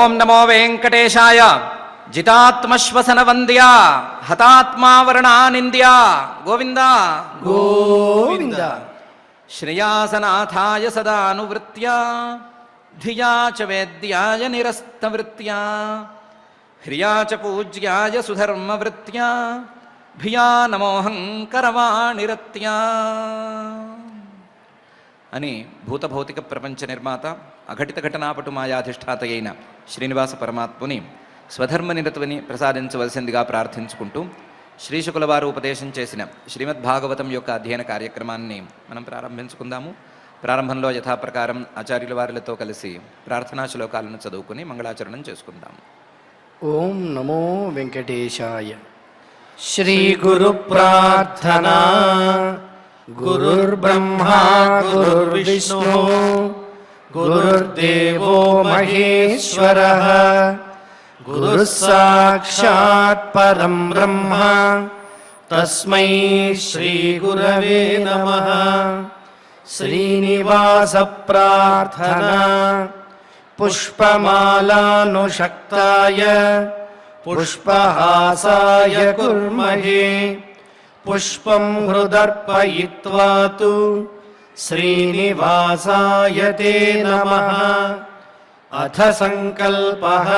ఓం నమో వెంకటేశాయ. జితాత్మశ్వసన వంద్యా హతాత్మావరణానింద్యా గోవింద గోవింద. శ్రేయాసనాథాయ సదానువృత్యా ధియా చ వేద్యాయ నిరస్తవృత్యా హ్రియా చ పూజ్యాయ సుధర్మవృత్యా భియా నమోహం కరవాణిరత్యా అని భూతభౌతిక ప్రపంచ నిర్మాత అఘటిత ఘటనాపటు మాయాధిష్ఠాత అయిన శ్రీనివాస పరమాత్ముని స్వధర్మ నిరతుని ప్రసాదించవలసిందిగా ప్రార్థించుకుంటూ శ్రీశుకుల వారు ఉపదేశం చేసిన శ్రీమద్భాగవతం యొక్క అధ్యయన కార్యక్రమాన్ని మనం ప్రారంభించుకుందాము. ప్రారంభంలో యథాప్రకారం ఆచార్యుల వారితో కలిసి ప్రార్థనా శ్లోకాలను చదువుకుని మంగళాచరణం చేసుకుందాం. ఓం నమో వెంకటేశాయ. శ్రీ గురు ప్రార్థనా. గురుర్బ్రహ్మా గురుర్విష్ణు గురుర్దేవో మహేశ్వరః గురుః సాక్షాత్ పరం బ్రహ్మ తస్మై శ్రీ గురవే నమః. శ్రీనివాస ప్రార్థనా. పుష్పమాలానుషక్తాయ పుష్పహాసాయ కుర్మహే పుష్పం హృదర్పయిత్వా తు శ్రీనివాసాయ తే నమః. అథ సంకల్పః.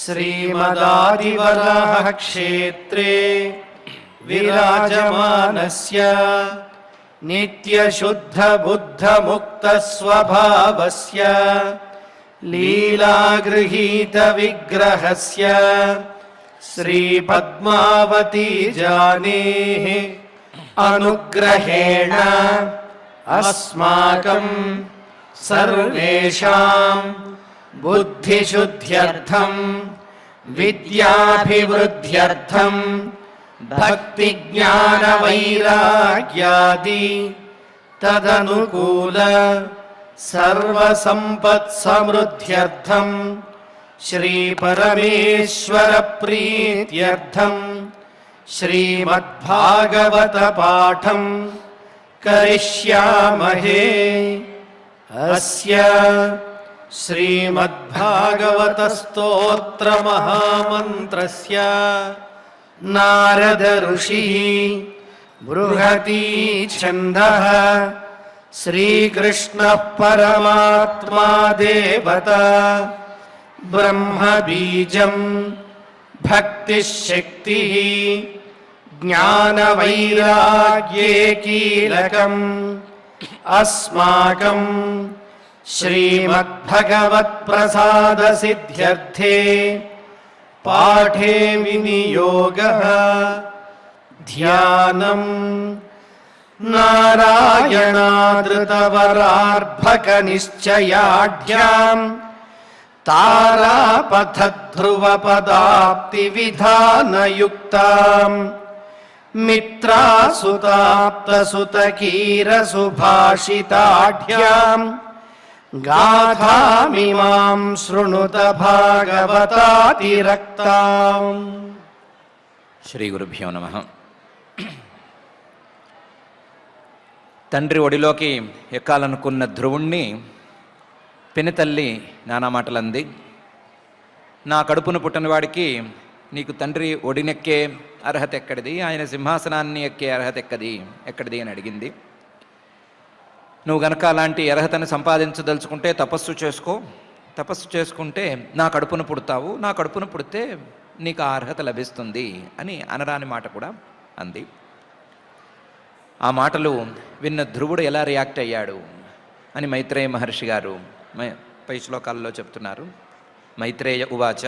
శ్రీమదాదివరాహ క్షేత్రే విరాజమానస్య నిత్యశుద్ధ బుద్ధ ముక్త స్వభావస్య లీలాగృహీత విగ్రహస్య శ్రీ పద్మావతీ జానేః అనుగ్రహేణ అస్మాకం సర్వేషాం బుద్ధిశుద్ధ్యర్థం విద్యాభివృద్ధ్యర్థం భక్తి జ్ఞాన వైరాగ్యాది తదనుకూల సర్వసంపత్ సమృద్ధ్యర్థం శ్రీ పరమేశ్వర ప్రీత్యర్థం శ్రీమద్భాగవత పాఠం కరిష్యామహే. అస్య శ్రీమద్భాగవత స్తోత్ర మహామంత్రస్య నారద ఋషిః బృహతి ఛందః శ్రీకృష్ణః పరమాత్మా దేవతా బ్రహ్మ బీజం భక్తిశక్తిః జ్ఞానవైరాగ్యే కీలకం అస్మాకం శ్రీమద్భగవత్ప్రసాదసిద్ధ్యర్థే పాఠే వినియోగః. ధ్యానం నారాయణాదృతవరార్భకనిశ్చయాఢ్యాం తారాపథధ్రువపదాప్తివిధానయుక్తాం మిత్రాసుతాప్తసుతకీరసుభాషితాఢ్యాం గాథామిమాం శృణుత భాగవతాతిరక్తాం. శ్రీ గురుభ్యో నమః. తండ్రి ఒడిలోకి ఎక్కాలనుకున్న ధ్రువుణ్ణి పినతల్లి నానా మాటలంది. నా కడుపును పుట్టినవాడికి నీకు తండ్రి ఒడినెక్కే అర్హత ఎక్కడిది, ఆయన సింహాసనాన్ని ఎక్కే అర్హత ఎక్కడిది అని అడిగింది. నువ్వు గనక అలాంటి అర్హతను సంపాదించదలుచుకుంటే తపస్సు చేసుకో, తపస్సు చేసుకుంటే నా కడుపును పుడతావు, నా కడుపును పుడితే నీకు ఆ అర్హత లభిస్తుంది అని అనరాని మాట కూడా అంది. ఆ మాటలు విన్న ధ్రువుడు ఎలా రియాక్ట్ అయ్యాడు అని మైత్రేయ మహర్షి గారు పై శ్లోకాల్లో చెప్తున్నారు. మైత్రేయ ఉవాచ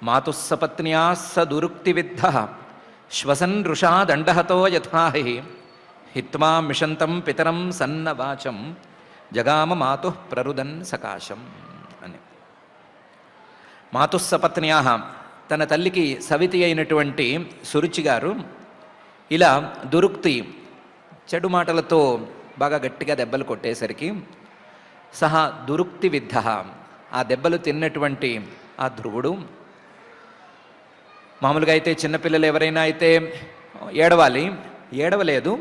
మాతుస్సపత్న్యా స దురుక్తివిద్ధః శ్వసన్ రుషా దండహతో యథాహి హిత్వా మిషంతం పితరం సన్నవాచం జగామ మాతుః ప్రరుదన్ సకాశం అని. మాతుస్సపత్న్యా తన తల్లికి సవితి అయినటువంటి సురుచి గారు ఇలా దురుక్తి చెడు మాటలతో బాగా గట్టిగా దెబ్బలు కొట్టేసరికి సహా దురుక్తి విద్ధ ఆ దెబ్బలు తిన్నటువంటి ఆ ధ్రువుడు, మామూలుగా అయితే చిన్నపిల్లలు ఎవరైనా అయితే ఏడవాలి, ఏడవలేదు,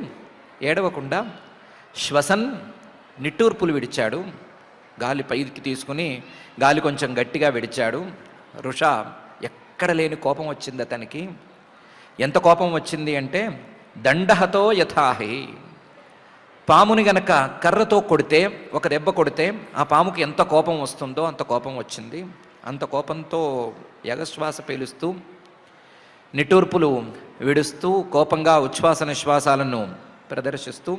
ఏడవకుండా శ్వసన్ నిట్టూర్పులు విడిచాడు, గాలి పైకి తీసుకుని గాలి కొంచెం గట్టిగా విడిచాడు. రుష ఎక్కడ లేని కోపం వచ్చింది అతనికి. ఎంత కోపం వచ్చింది అంటే దండహతో యథాహి, పాముని గనక కర్రతో కొడితే, ఒక దెబ్బ కొడితే ఆ పాముకి ఎంత కోపం వస్తుందో అంత కోపం వచ్చింది. అంత కోపంతో ఎగశ్వాస పీలుస్తూ నిట్టూర్పులు విడుస్తూ కోపంగా ఉచ్ఛ్వాస నిశ్వాసాలను ప్రదర్శిస్తూ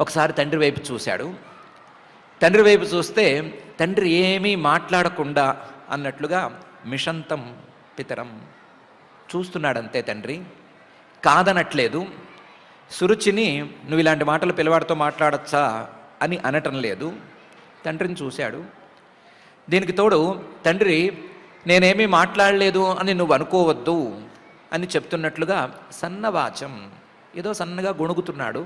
ఒకసారి తండ్రి వైపు చూశాడు. తండ్రి వైపు చూస్తే తండ్రి ఏమీ మాట్లాడకుండా అన్నట్లుగా మిషంతం పితరం చూస్తున్నాడంతే. తండ్రి కాదనట్లేదు. సురుచిని నువ్వు ఇలాంటి మాటలు పిల్లవాడితో మాట్లాడచ్చా అని అనటం లేదు. తండ్రిని చూశాడు. దీనికి తోడు తండ్రి నేనేమీ మాట్లాడలేదు అని నువ్వు అనుకోవద్దు అని చెప్తున్నట్లుగా సన్నవాచం, ఏదో సన్నగా గొణుగుతున్నాడు.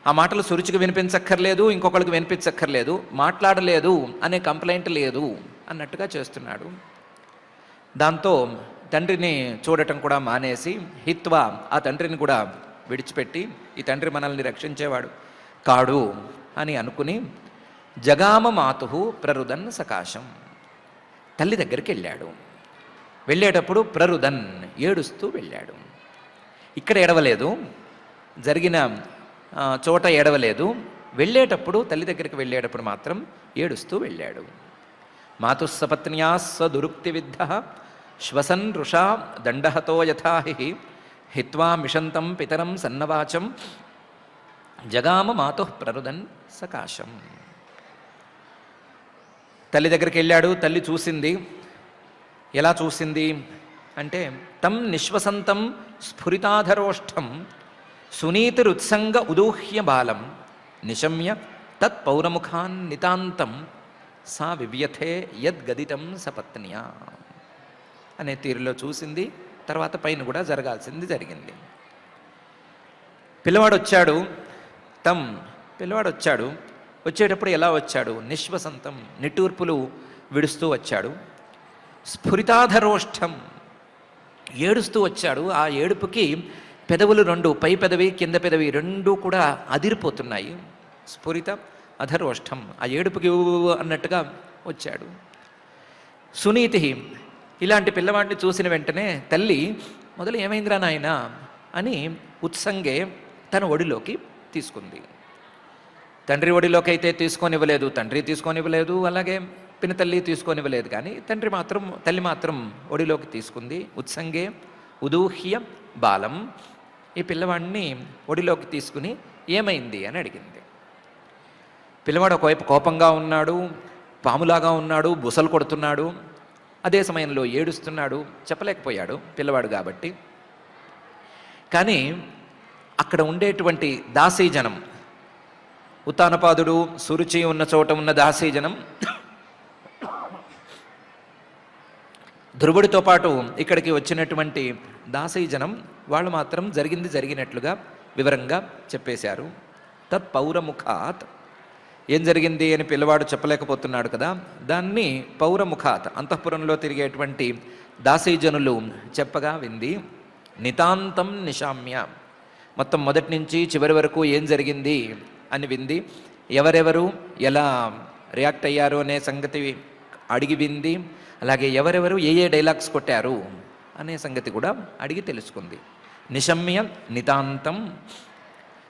ఆ మాటలు సురుచికి వినిపించక్కర్లేదు, ఇంకొకరికి వినిపించక్కర్లేదు, మాట్లాడలేదు అనే కంప్లైంట్ లేదు అన్నట్టుగా చేస్తున్నాడు. దాంతో తండ్రిని చూడటం కూడా మానేసి హిత్వా ఆ తండ్రిని కూడా విడిచిపెట్టి, ఈ తండ్రి మనల్ని రక్షించేవాడు కాడు అని అనుకుని జగామ మాతు ప్రరుదన్ సకాశం, తల్లి దగ్గరికి వెళ్ళాడు. వెళ్ళేటప్పుడు ప్రరుదన్ ఏడుస్తూ వెళ్ళాడు. ఇక్కడ ఏడవలేదు, జరిగిన చోట ఏడవలేదు. వెళ్ళేటప్పుడు తల్లి దగ్గరికి వెళ్ళేటప్పుడు మాత్రం ఏడుస్తూ వెళ్ళాడు. మాతుస్సపత్న్యా సదురుక్తి విద్ధ శ్వసన్ రుషా దండహతో యథాహి హిత్వా మిషంతం పితరం సన్నవాచం జగామ మాతు ప్రరుదన్ సకాశం. తల్లి దగ్గరికి వెళ్ళాడు. తల్లి చూసింది. ఎలా చూసింది అంటే తం నిశ్వసంతం స్ఫురితాధరోష్టం సునీతిరుత్సంగ ఉదూహ్య బాలం నిశమ్య తత్ పౌరముఖాన్ నితాంతం సా వివ్యథే యద్గదితం సపత్న్యా అనే తీరులో చూసింది. తర్వాత పైన కూడా జరగాల్సింది జరిగింది. పిల్లవాడు వచ్చాడు. పిల్లవాడు వచ్చాడు. వచ్చేటప్పుడు ఎలా వచ్చాడు? నిశ్వసంతం, నిట్టూర్పులు విడుస్తూ వచ్చాడు. స్ఫురితాధరోష్టం, ఏడుస్తూ వచ్చాడు. ఆ ఏడుపుకి పెదవులు రెండు, పై పెదవి కింద పెదవి రెండూ కూడా అదిరిపోతున్నాయి. స్ఫురిత అధరోష్టం, ఆ ఏడుపుకి అన్నట్టుగా వచ్చాడు. సునీతి, ఇలాంటి పిల్లవాడిని చూసిన వెంటనే తల్లి మొదలు ఏమైందిరా నాయన అని ఉత్సంగే తన ఒడిలోకి తీసుకుంది. తండ్రి ఒడిలోకి అయితే తీసుకొనివ్వలేదు, తండ్రి తీసుకొనివ్వలేదు, అలాగే పినతల్లి తీసుకొనివ్వలేదు. కానీ తల్లి మాత్రం ఒడిలోకి తీసుకుంది. ఉత్సంగే ఉదూహ్య బాలం, ఈ పిల్లవాడిని ఒడిలోకి తీసుకుని ఏమైంది అని అడిగింది. పిల్లవాడు ఒకవైపు కోపంగా ఉన్నాడు, పాములాగా ఉన్నాడు, బుసలు కొడుతున్నాడు, అదే సమయంలో ఏడుస్తున్నాడు. చెప్పలేకపోయాడు పిల్లవాడు కాబట్టి. కానీ అక్కడ ఉండేటువంటి దాసీజనం, ఉత్తానపాదుడు సురుచి ఉన్న చోట ఉన్న దాసీజనం, ధ్రువుడితో పాటు ఇక్కడికి వచ్చినటువంటి దాసీజనం వాళ్ళు మాత్రం జరిగింది జరిగినట్లుగా వివరంగా చెప్పేశారు. తత్ పౌరముఖాత్, ఏం జరిగింది అని పిల్లవాడు చెప్పలేకపోతున్నాడు కదా, దాన్ని పౌరముఖాత్, అంతఃపురంలో తిరిగేటువంటి దాసీజనులు చెప్పగా వింది. నితాంతం నిశామ్య, మొత్తం మొదటి నుంచి చివరి వరకు ఏం జరిగింది అని వింది. ఎవరెవరు ఎలా రియాక్ట్ అయ్యారు అనే సంగతి అడిగి వింది. అలాగే ఎవరెవరు ఏ డైలాగ్స్ కొట్టారు అనే సంగతి కూడా అడిగి తెలుసుకుంది. నిశమ్య నితాంతం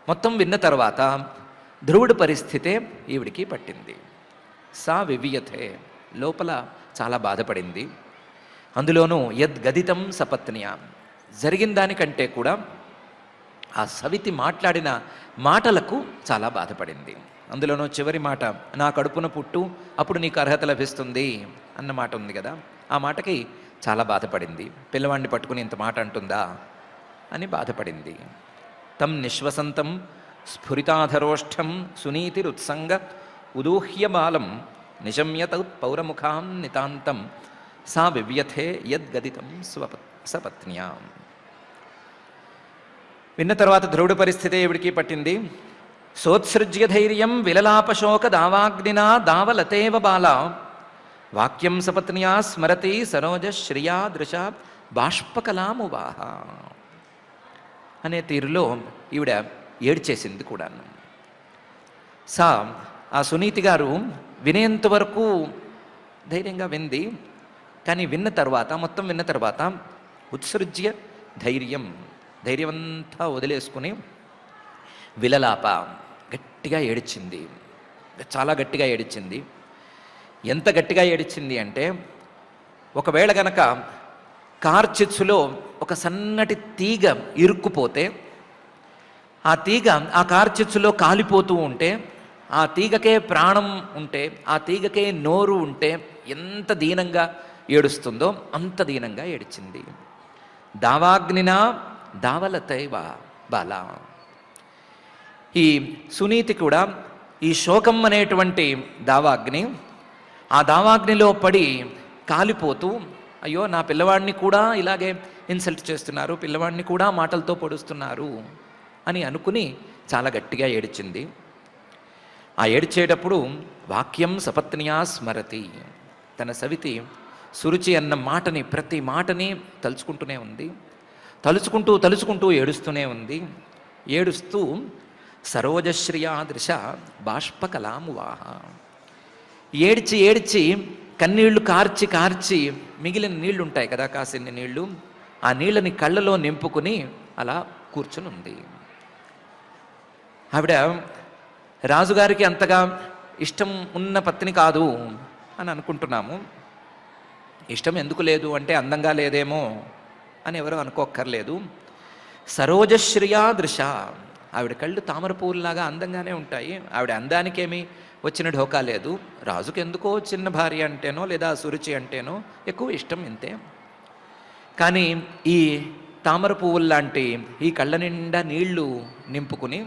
మొత్తం విన్న తర్వాత ధ్రువుడి పరిస్థితే ఈవిడికి పట్టింది. సా వివ్యథే, లోపల చాలా బాధపడింది. అందులోనూ యద్గదితం సపత్న్య, జరిగిన దానికంటే కూడా ఆ సవితి మాట్లాడిన మాటలకు చాలా బాధపడింది. అందులోనూ చివరి మాట, నా కడుపున పుట్టు అప్పుడు నీకు అర్హత లభిస్తుంది అన్న మాట ఉంది కదా, ఆ మాటకి చాలా బాధపడింది. పిల్లవాడిని పట్టుకుని ఇంత మాట అంటుందా అని బాధపడింది. తం నిశ్వసంతం స్ఫురితాధరోష్టం సునీతిరుత్సంగ ఉదూహ్య బాలం నిశమ్యత పౌరముఖాం నితాంతం సా వివ్యథే యద్గదితం సపత్న్యా. విన్న తర్వాత ధ్రువుడి పరిస్థితి ఎవడికి పట్టింది. సోత్సృజ్య ధైర్యం విలలాపశోక దావాగ్నినా దావలతేవ బాల వాక్యం సపత్న్యా స్మరతి సరోజ శ్రియా దృశ బాష్పకలామువాహ అనే తీరులో ఈవిడ ఏడ్చేసింది కూడా. సా ఆ సునీతి గారు వినేంత వరకు ధైర్యంగా వింది. కానీ మొత్తం విన్న తర్వాత ఉత్సృజ్య ధైర్యమంతా వదిలేసుకుని విలలాప గట్టిగా ఏడిచింది. చాలా గట్టిగా ఏడిచింది. ఎంత గట్టిగా ఏడిచింది అంటే, ఒకవేళ గనక కార్చిచ్చులో ఒక సన్నటి తీగ ఇరుక్కుపోతే, ఆ తీగ ఆ కార్చిచ్చులో కాలిపోతూ ఉంటే, ఆ తీగకే ప్రాణం ఉంటే, ఆ తీగకే నోరు ఉంటే ఎంత దీనంగా ఏడుస్తుందో అంత దీనంగా ఏడిచింది. దావాగ్నినా దావలతైవ బాల. ఈ సునీతి కూడా ఈ శోకం అనేటువంటి దావాగ్ని, ఆ దావాగ్నిలో పడి కాలిపోతూ, అయ్యో నా పిల్లవాడిని కూడా ఇలాగే ఇన్సల్ట్ చేస్తున్నారు, పిల్లవాడిని కూడా మాటలతో పొడుస్తున్నారు అని అనుకుని చాలా గట్టిగా ఏడిచింది. ఆ ఏడ్చేటప్పుడు వాక్యం సపత్న్యా స్మరతి. తన సవితి సురుచి అన్న మాటని, ప్రతి మాటని తలుచుకుంటూనే ఉంది. తలుచుకుంటూ ఏడుస్తూనే ఉంది. ఏడుస్తూ సరోజశ్రియాదృశ బాష్పకలామువాహ. ఏడ్చి కన్నీళ్లు కార్చి మిగిలిన నీళ్లు ఉంటాయి కదా, కాసిన్ని నీళ్లు, ఆ నీళ్ళని కళ్ళలో నింపుకుని అలా కూర్చుని ఉంది. ఆవిడ రాజుగారికి అంతగా ఇష్టం ఉన్న పత్ని కాదు అని అనుకుంటున్నాము. ఇష్టం ఎందుకు లేదు అంటే అందంగా లేదేమో అని ఎవరో అనుకోక్కర్లేదు. సరోజశ్రియా దృశ. ఆవిడ కళ్ళు తామర పువ్వులాగా అందంగానే ఉంటాయి. ఆవిడ అందానికేమీ వచ్చిన ఢోకా లేదు. రాజుకు ఎందుకో చిన్న భార్య అంటేనో లేదా సురుచి అంటేనో ఎక్కువ ఇష్టం ఇంతే. కానీ ఈ తామర పువ్వుల్లాంటి ఈ కళ్ళ నిండా నీళ్లు నింపుకుని,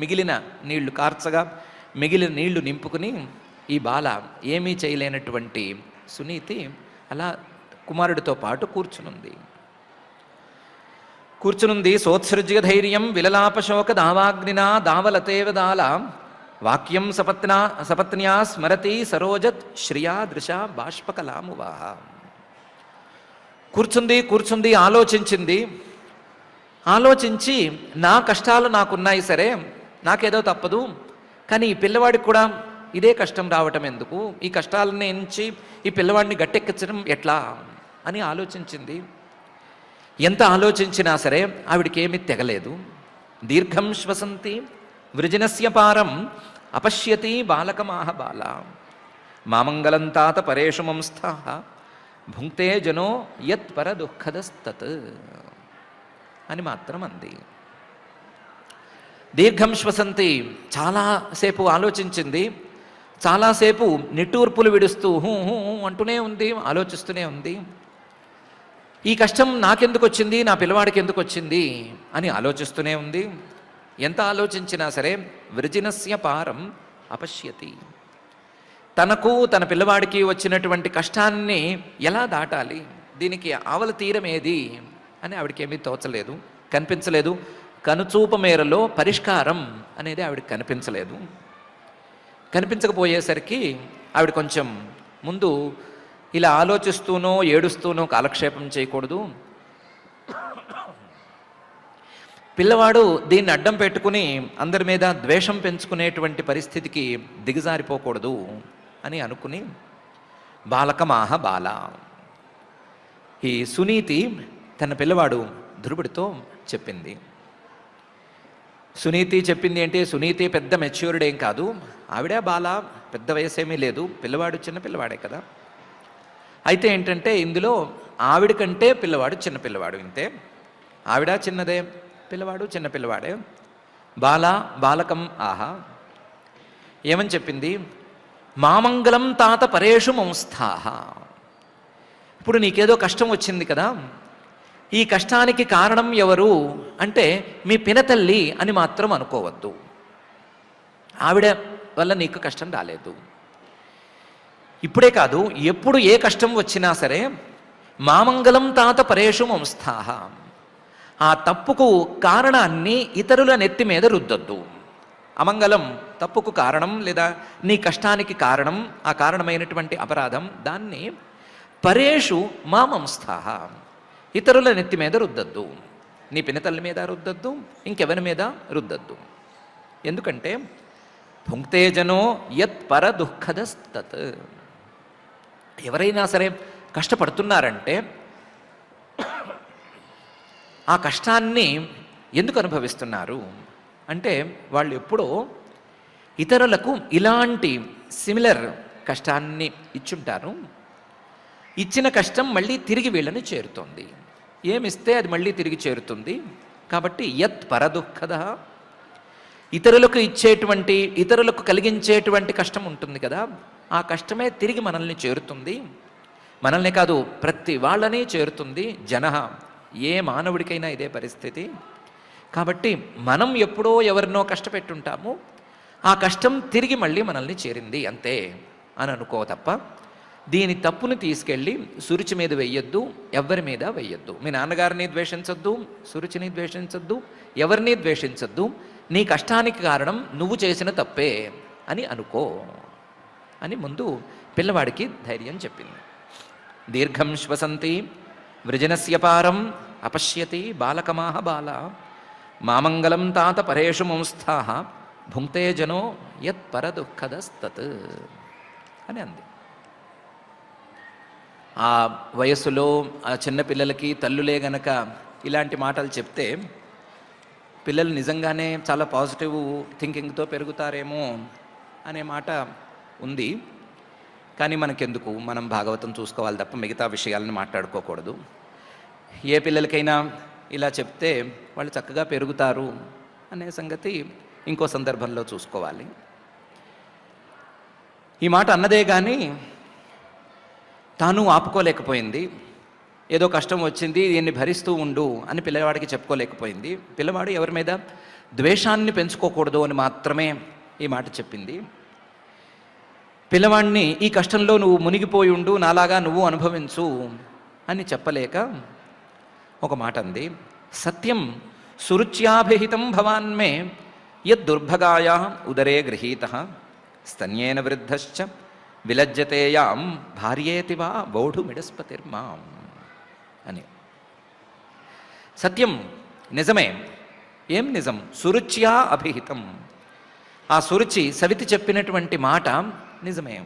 మిగిలిన నీళ్లు కార్చగా మిగిలిన నీళ్లు నింపుకుని ఈ బాల ఏమీ చేయలేనటువంటి సునీతి అలా కుమారుడితో పాటు కూర్చునుంది. సోత్సృజ్య ధైర్యం విలలాపశోక దావాగ్నినా దావలతేవ దాల వాక్యం సపత్న్యా స్మరతి సరోజత్ శ్రియా దృశ బాష్పకలామువాహ. కూర్చుంది, ఆలోచించి నా కష్టాలు నాకున్నాయి సరే, నాకేదో తప్పదు, కానీ ఈ పిల్లవాడికి కూడా ఇదే కష్టం రావటం ఎందుకు, ఈ కష్టాలని ఎంచి ఈ పిల్లవాడిని గట్టెక్కించడం ఎట్లా అని ఆలోచించింది. ఎంత ఆలోచించినా సరే ఆవిడికి ఏమీ తెగలేదు. దీర్ఘం శ్వసంతి వృజినస్య పారం అపశ్యతి బాలకమాహ బాల మామంగళం తాత పరేషు మంస్థ భుంక్తే జనో యత్ పర దుఃఖదస్తత్ అని మాత్రం అంది. దీర్ఘం శ్వసంతి, చాలాసేపు ఆలోచించింది. చాలాసేపు నిట్టూర్పులు విడుస్తూ హూ అంటూనే ఉంది, ఆలోచిస్తూనే ఉంది. ఈ కష్టం నాకెందుకు వచ్చింది, నా పిల్లవాడికి ఎందుకు వచ్చింది అని ఆలోచిస్తూనే ఉంది. ఎంత ఆలోచించినా సరే వృజినస్య పారం అపశ్యతి. తనకు తన పిల్లవాడికి వచ్చినటువంటి కష్టాన్ని ఎలా దాటాలి, దీనికి ఆవల తీరం ఏది అని ఆవిడకేమీ తోచలేదు, కనిపించలేదు. కనుచూప మేరలో పరిష్కారం అనేది ఆవిడకి కనిపించకపోయేసరికి ఆవిడ కొంచెం ముందు ఇలా ఆలోచిస్తూనో ఏడుస్తూనో కాలక్షేపం చేయకూడదు. పిల్లవాడు దీన్ని అడ్డం పెట్టుకుని అందరి మీద ద్వేషం పెంచుకునేటువంటి పరిస్థితికి దిగజారిపోకూడదు అని అనుకుని బాలకమాహ బాల. ఈ సునీతి తన పిల్లవాడు ధ్రువుడితో చెప్పింది. సునీతి చెప్పింది అంటే సునీతి పెద్ద మెచ్యూర్డ్ ఏం కాదు, ఆవిడే బాల, పెద్ద వయసేమీ లేదు, పిల్లవాడు చిన్న పిల్లవాడే కదా. అయితే ఏంటంటే ఇందులో ఆవిడ కంటే పిల్లవాడు చిన్న పిల్లవాడు, ఇంతే. ఆవిడ చిన్నదే, పిల్లవాడు చిన్న పిల్లవాడే. బాలకం ఆహా. ఏమని చెప్పింది? మామంగళం తాత పరేషు మంస్థాహ. ఇప్పుడు నీకేదో కష్టం వచ్చింది కదా, ఈ కష్టానికి కారణం ఎవరు అంటే మీ పినతల్లి అని మాత్రం అనుకోవద్దు. ఆవిడ వల్ల నీకు కష్టం రాలేదు. ఇప్పుడే కాదు, ఎప్పుడు ఏ కష్టం వచ్చినా సరే మామంగళం తాత పరేషు మంస్థాహ. ఆ తప్పుకు కారణాన్ని ఇతరుల నెత్తి మీద రుద్దొద్దు. అమంగళం తప్పుకు కారణం లేదా నీ కష్టానికి కారణం, ఆ కారణమైనటువంటి అపరాధం, దాన్ని పరేషు మా మంస్థాహ, ఇతరుల నెత్తి మీద రుద్దద్దు. నీ పినతల్లి మీద రుద్దద్దు, ఇంకెవరి మీద రుద్దద్దు. ఎందుకంటే భుంక్తే జనో యత్ పర దుఃఖదస్తత్. ఎవరైనా సరే కష్టపడుతున్నారంటే ఆ కష్టాన్ని ఎందుకు అనుభవిస్తున్నారు అంటే వాళ్ళు ఎప్పుడో ఇతరులకు ఇలాంటి సిమిలర్ కష్టాన్ని ఇచ్చుంటారు. ఇచ్చిన కష్టం మళ్ళీ తిరిగి వీళ్ళని చేరుతుంది. ఏమిస్తే అది మళ్ళీ తిరిగి చేరుతుంది. కాబట్టి యత్ పరదుఃఖద, ఇతరులకు ఇచ్చేటువంటి, ఇతరులకు కలిగించేటువంటి కష్టం ఉంటుంది కదా, ఆ కష్టమే తిరిగి మనల్ని చేరుతుంది. మనల్ని కాదు, ప్రతి వాళ్ళని చేరుతుంది. జనః, ఏ మానవుడికైనా ఇదే పరిస్థితి. కాబట్టి మనం ఎప్పుడో ఎవరినో కష్టపెట్టుంటాము, ఆ కష్టం తిరిగి మళ్ళీ మనల్ని చేరింది అంతే అని అనుకో తప్ప దీని తప్పుని తీసుకెళ్ళి సురుచి మీద వెయ్యొద్దు, ఎవరి మీద వెయ్యొద్దు. మీ నాన్నగారిని ద్వేషించొద్దు, సురుచిని ద్వేషించొద్దు, ఎవరిని ద్వేషించొద్దు. నీ కష్టానికి కారణం నువ్వు చేసిన తప్పే అని అనుకో అని ముందు పిల్లవాడికి ధైర్యం చెప్పింది. దీర్ఘం శ్వసంతి వృజనస్య పారం అపశ్యతి బాలకమాహ బాల మామంగళం తాత పరేషు మంస్థాః భుంక్తే జనో యత్ పరదుఃఖదస్తత్ అని అంది. ఆ వయస్సులో ఆ చిన్నపిల్లలకి తల్లులే గనక ఇలాంటి మాటలు చెప్తే పిల్లలు నిజంగానే చాలా పాజిటివ్ థింకింగ్తో పెరుగుతారేమో అనే మాట ఉంది. కానీ మనకెందుకు, మనం భాగవతం చూసుకోవాలి తప్ప మిగతా విషయాలను మాట్లాడుకోకూడదు. ఏ పిల్లలకైనా ఇలా చెప్తే వాళ్ళు చక్కగా పెరుగుతారు అనే సంగతి ఇంకో సందర్భంలో చూసుకోవాలి. ఈ మాట అన్నదే కానీ తాను ఆపుకోలేకపోయింది. ఏదో కష్టం వచ్చింది, దీన్ని భరిస్తూ ఉండు అని పిల్లవాడికి చెప్పుకోలేకపోయింది. పిల్లవాడు ఎవరి మీద ద్వేషాన్ని పెంచుకోకూడదు అని మాత్రమే ఈ మాట చెప్పింది. పిల్లవాడిని ఈ కష్టంలో నువ్వు మునిగిపోయి ఉండు, నాలాగా నువ్వు అనుభవించు అని చెప్పలేక ఒక మాట అంది. సత్యం సురుచ్యాభిహితం భవాన్మే యద్దుర్భగాయ ఉదరే గృహీతః స్తన్యేన వృద్ధశ్చ విలజ్జతేయాం భార్యేతి వా బౌఢుమిడస్పతిర్మాం అని. సత్యం, నిజమే. ఏం నిజం? సురుచ్యా అభిహితం. ఆ సురుచి సవితి చెప్పినటువంటి మాట నిజమే.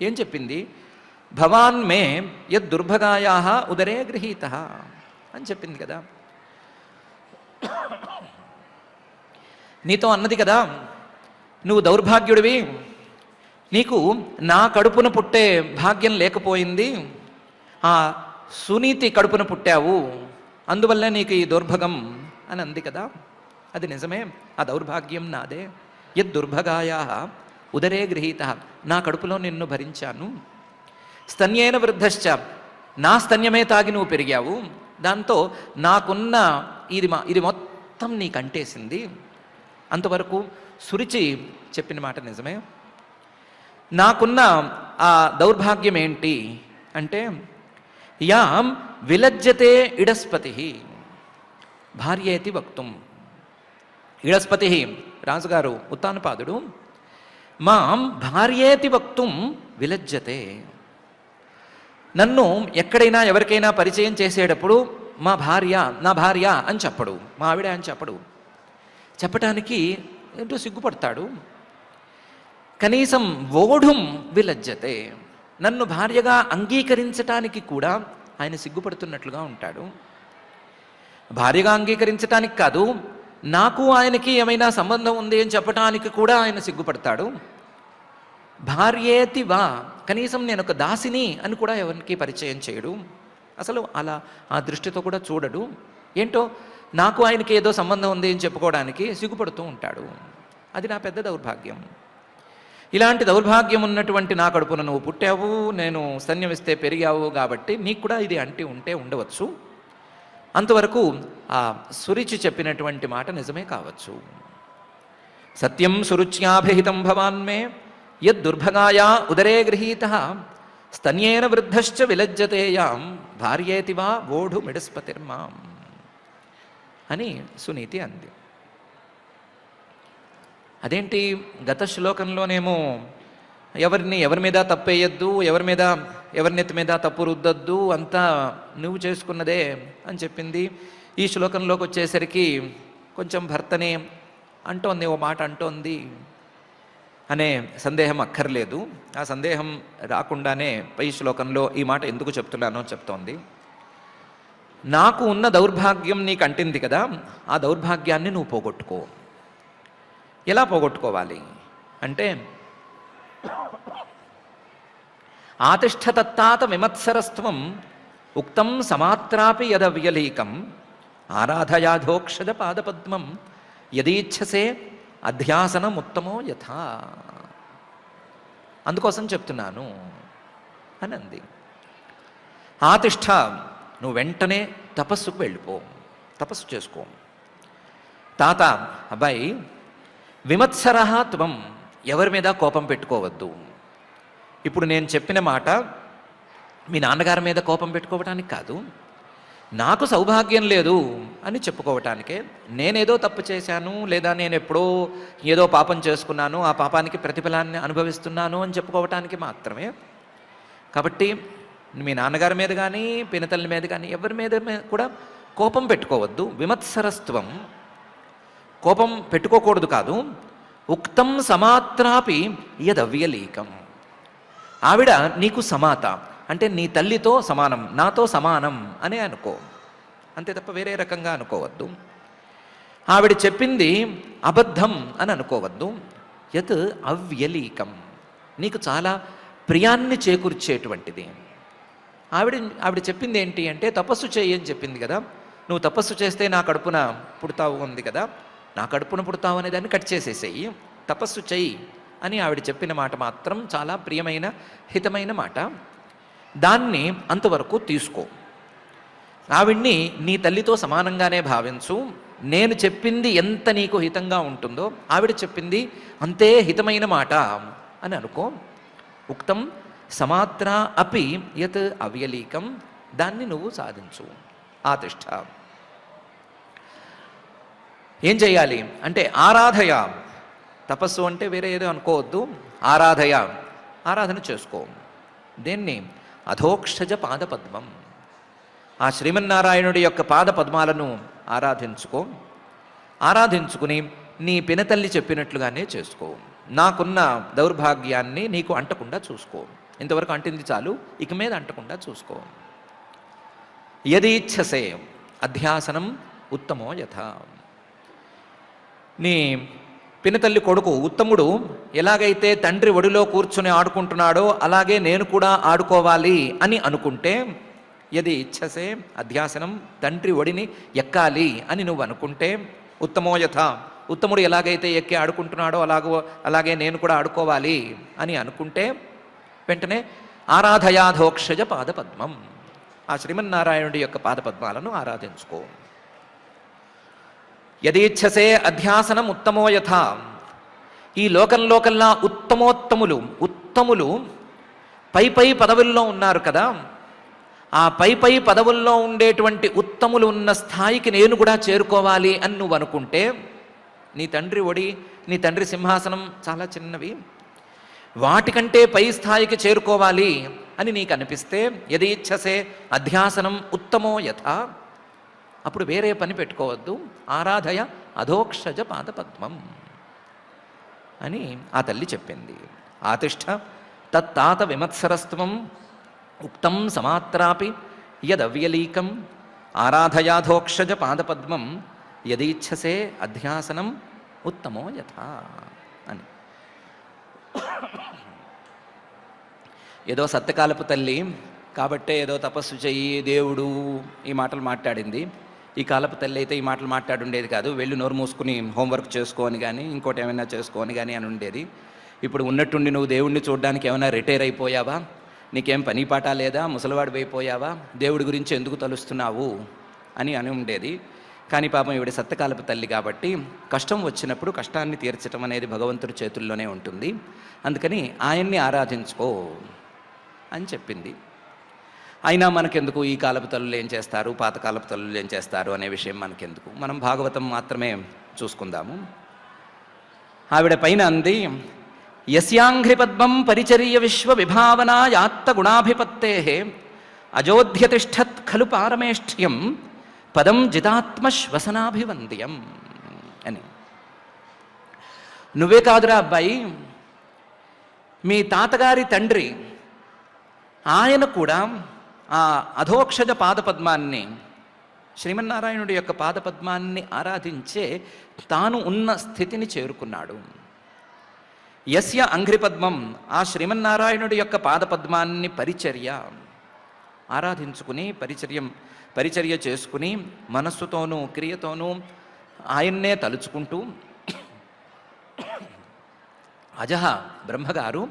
ఏం చెప్పింది? భవాన్ మే యద్దుర్భగాయా ఉదరే గృహీతః అని చెప్పింది కదా. నీతో అన్నది కదా, నువ్వు దౌర్భాగ్యుడివి, నీకు నా కడుపున పుట్టే భాగ్యం లేకపోయింది, ఆ సునీతి కడుపున పుట్టావు, అందువల్ల నీకు ఈ దుర్భగం అని అంది కదా. అది నిజమే, ఆ దౌర్భాగ్యం నాదే. యద్దుర్భగాయా ఉదరే గృహీత, నా కడుపులో నిన్ను భరించాను. స్తన్యేన వృద్ధశ్చ, నా స్తన్యమే తాగి నువ్వు పెరిగావు, దాంతో నాకున్న ఇది మొత్తం నీకు అంటేసింది. అంతవరకు సురుచి చెప్పిన మాట నిజమే. నాకున్న ఆ దౌర్భాగ్యం ఏంటి అంటే, యాం విలజ్జతే ఇడస్పతి భార్యేతి వక్తుం. ఇడస్పతి రాజుగారు ఉత్తానపాదుడు, మాం భార్యేతి వక్తుం విలజ్జతే. నన్ను ఎక్కడైనా ఎవరికైనా పరిచయం చేసేటప్పుడు మా భార్య, నా భార్య అని చెప్పడు, మా ఆవిడ అని చెప్పడు. చెప్పటానికి ఏంటో సిగ్గుపడతాడు. కనీసం వోఢుం విలజ్జతే, నన్ను భార్యగా అంగీకరించటానికి కూడా ఆయన సిగ్గుపడుతున్నట్లుగా ఉంటాడు. భార్యగా అంగీకరించటానికి కాదు, నాకు ఆయనకి ఏమైనా సంబంధం ఉంది అని చెప్పటానికి కూడా ఆయన సిగ్గుపడతాడు. భార్యేతి వా, కనీసం నేను ఒక దాసిని అని కూడా ఎవరికి పరిచయం చేయడు. అసలు అలా ఆ దృష్టితో కూడా చూడడు. ఏంటో నాకు ఆయనకి ఏదో సంబంధం ఉంది అని చెప్పుకోవడానికి సిగ్గుపడుతూ ఉంటాడు. అది నా పెద్ద దౌర్భాగ్యం. ఇలాంటి దౌర్భాగ్యం ఉన్నటువంటి నా కడుపున నువ్వు పుట్టావు, నేను స్తన్యమిస్తే పెరిగావు, కాబట్టి నీకు కూడా ఇది అంటి ఉంటే ఉండవచ్చు. అంతవరకు ఆ సురుచి చెప్పినటువంటి మాట నిజమే కావచ్చు. సత్యం సురుచ్యాభిహితం భవాన్మే యద్దుర్భగాయా ఉదరే గృహీతః స్తన్యేన వృద్ధశ్చ విలజ్జతేయాం భార్యేతి వా వోఢుమిడస్పతిర్మాం అని సునీతి అంది. అదేంటి, గత శ్లోకంలోనేమో ఎవరి మీద తప్పేయద్దు, ఎవరినెత్తి మీద తప్పు రుద్దద్దు, అంతా నువ్వు చేసుకున్నదే అని చెప్పింది. ఈ శ్లోకంలోకి వచ్చేసరికి కొంచెం భర్తనే అంటోంది, ఓ మాట అంటోంది. అనే సందేహం అక్కర్లేదు. ఆ సందేహం రాకుండానే పై శ్లోకంలో ఈ మాట ఎందుకు చెప్తున్నానో చెప్తోంది. నాకు ఉన్న దౌర్భాగ్యం నీకు అంటింది కదా, ఆ దౌర్భాగ్యాన్ని నువ్వు పోగొట్టుకో. ఎలా పోగొట్టుకోవాలి అంటే, ఆతిష్ఠతత్తాత విమత్సరస్త్వం ఉక్తం సమాత్రాపి యదవ్యలీకం ఆరాధయాధోక్షజ పాదపద్మం యదీచ్ఛసే అధ్యాసనముత్తమో యథా. అందుకోసం చెప్తున్నాను అని అంది. ఆతిష్ఠ, నువ్వు వెంటనే తపస్సుకు వెళ్ళిపో, తపస్సు చేసుకో. తాత, అబ్బాయి, విమత్సరః త్వం, ఎవరి మీద కోపం పెట్టుకోవద్దు. ఇప్పుడు నేను చెప్పిన మాట మీ నాన్నగారి మీద కోపం పెట్టుకోవటానికి కాదు, నాకు సౌభాగ్యం లేదు అని చెప్పుకోవటానికే. నేనేదో తప్పు చేశాను, లేదా నేను ఎప్పుడో ఏదో పాపం చేసుకున్నాను, ఆ పాపానికి ప్రతిఫలాన్ని అనుభవిస్తున్నాను అని చెప్పుకోవటానికి మాత్రమే. కాబట్టి మీ నాన్నగారి మీద కానీ పినతల్లి మీద కానీ ఎవరి మీద కూడా కోపం పెట్టుకోవద్దు. విమత్సరస్త్వం, కోపం పెట్టుకోకూడదు కాదు. ఉక్తం సమాత్రాపి యదవ్యలీకం, ఆవిడ నీకు సమాత అంటే నీ తల్లితో సమానం, నాతో సమానం అనే అనుకో, అంతే తప్ప వేరే రకంగా అనుకోవద్దు. ఆవిడ చెప్పింది అబద్ధం అని అనుకోవద్దు. యత్ అవ్యలీకం, నీకు చాలా ప్రియాన్ని చేకూర్చేటువంటిది. ఆవిడ చెప్పింది ఏంటి అంటే, తపస్సు చేయి అని చెప్పింది కదా, నువ్వు తపస్సు చేస్తే నా కడుపున పుడతావు ఉంది కదా, నా కడుపున పుడతావు అనే దాన్ని కట్ చేసేసేయి, తపస్సు చెయ్యి అని ఆవిడ చెప్పిన మాట మాత్రం చాలా ప్రియమైన హితమైన మాట. దాన్ని అంతవరకు తీసుకో. ఆవిడ్ని నీ తల్లితో సమానంగానే భావించు. నేను చెప్పింది ఎంత నీకు హితంగా ఉంటుందో ఆవిడ చెప్పింది అంతే హితమైన మాట అని అనుకో. ఉక్తం సమాత్ర అపి యత్ అవ్యలీకం, దాన్ని నువ్వు సాధించు. ఆతిష్ఠ. ఏం చేయాలి అంటే, ఆరాధయ, తపస్సు అంటే వేరే ఏదో అనుకోవద్దు, ఆరాధయ, ఆరాధన చేసుకో. దేన్ని? అధోక్షజ పాదపద్మం, ఆ శ్రీమన్నారాయణుడి యొక్క పాద పద్మాలను ఆరాధించుకో. ఆరాధించుకుని నీ పినతల్లి చెప్పినట్లుగానే చేసుకో. నాకున్న దౌర్భాగ్యాన్ని నీకు అంటకుండా చూసుకో. ఇంతవరకు అంటింది చాలు, ఇక మీద అంటకుండా చూసుకో. యదీచ్ఛసే అధ్యాసనం ఉత్తమో యథా, నీ పినతల్లి కొడుకు ఉత్తముడు ఎలాగైతే తండ్రి ఒడిలో కూర్చుని ఆడుకుంటున్నాడో అలాగే నేను కూడా ఆడుకోవాలి అని అనుకుంటే, యది ఇచ్ఛసే అధ్యాసనం, తండ్రి ఒడిని ఎక్కాలి అని నువ్వు అనుకుంటే, ఉత్తమో యథ, ఉత్తముడు ఎలాగైతే ఎక్కి ఆడుకుంటున్నాడో అలాగే నేను కూడా ఆడుకోవాలి అని అనుకుంటే, వెంటనే ఆరాధయాధోక్షజ పాదపద్మం, ఆ శ్రీమన్నారాయణుడి యొక్క పాదపద్మాలను ఆరాధించుకో. యదీచ్ఛసే అధ్యాసనం ఉత్తమో యథ, ఈ లోకంలోకల్లా ఉత్తములు పై పదవుల్లో ఉన్నారు కదా, ఆ పై పదవుల్లో ఉండేటువంటి ఉత్తములు ఉన్న స్థాయికి నేను కూడా చేరుకోవాలి అని నువ్వు అనుకుంటే, నీ తండ్రి ఒడి, నీ తండ్రి సింహాసనం చాలా చిన్నవి, వాటికంటే పై స్థాయికి చేరుకోవాలి అని నీకు అనిపిస్తే, యదీచ్ఛసే అధ్యాసనం ఉత్తమో యథ, అప్పుడు వేరే పని పెట్టుకోవద్దు. ఆరాధయ అధోక్షజ పాదపద్మం అని ఆ తల్లి చెప్పింది. ఆతిష్ఠ తత్తాత విమత్సరస్త్వం ఉక్తం సమాత్రాపి యదవ్యలీకం ఆరాధయాధోక్షజ పాదపద్మం యదీచ్ఛసే అధ్యాసనం ఉత్తమో యథా అని. ఏదో సత్యకాలపు తల్లి కాబట్టే ఏదో తపస్సు చెయ్యి దేవుడు ఈ మాటలు మాట్లాడింది. ఈ కాలపు తల్లి అయితే ఈ మాటలు మాట్లాడుండేది కాదు. వెళ్ళి నోరు మూసుకుని హోంవర్క్ చేసుకోని కానీ ఇంకోటి ఏమైనా చేసుకోని కానీ అని ఉండేది. ఇప్పుడు ఉన్నట్టుండి నువ్వు దేవుడిని చూడడానికి ఏమైనా రిటైర్ అయిపోయావా, నీకేం పని పాట లేదా, ముసలివాడు అయిపోయావా, దేవుడి గురించి ఎందుకు తలుస్తున్నావు అని ఉండేది. కానీ పాపం ఈవిడ సత్యకాలపు తల్లి కాబట్టి కష్టం వచ్చినప్పుడు కష్టాన్ని తీర్చడం అనేది భగవంతుడి చేతుల్లోనే ఉంటుంది. అందుకని ఆయన్ని ఆరాధించుకో అని చెప్పింది. అయినా మనకెందుకు ఈ కాలపు తల్లులు ఏం చేస్తారు, పాతకాలపు తల్లులు ఏం చేస్తారు అనే విషయం మనకెందుకు, మనం భాగవతం మాత్రమే చూసుకుందాము. ఆవిడ పైన అంది, యస్యాంఘ్రిపద్మం పరిచర్య విశ్వ విభావనా యాత్త గుణాభిపత్తే అజోధ్యతిష్ఠత్ ఖలు పారమేష్ఠ్యం పదం జితాత్మశ్వసనాభివంద్యం అని. నువ్వే కాదురా అబ్బాయి, మీ తాతగారి తండ్రి ఆయన కూడా ఆ అధోక్షజ పాదపద్మాన్ని, శ్రీమన్నారాయణుడి యొక్క పాదపద్మాన్ని ఆరాధించే తాను ఉన్న స్థితిని చేరుకున్నాడు. యస్య అంఘ్రిపద్మం, ఆ శ్రీమన్నారాయణుడి యొక్క పాదపద్మాన్ని ఆరాధించుకుని పరిచర్య చేసుకుని మనస్సుతోనూ క్రియతోనూ ఆయన్నే తలుచుకుంటూ అజహ బ్రహ్మగారు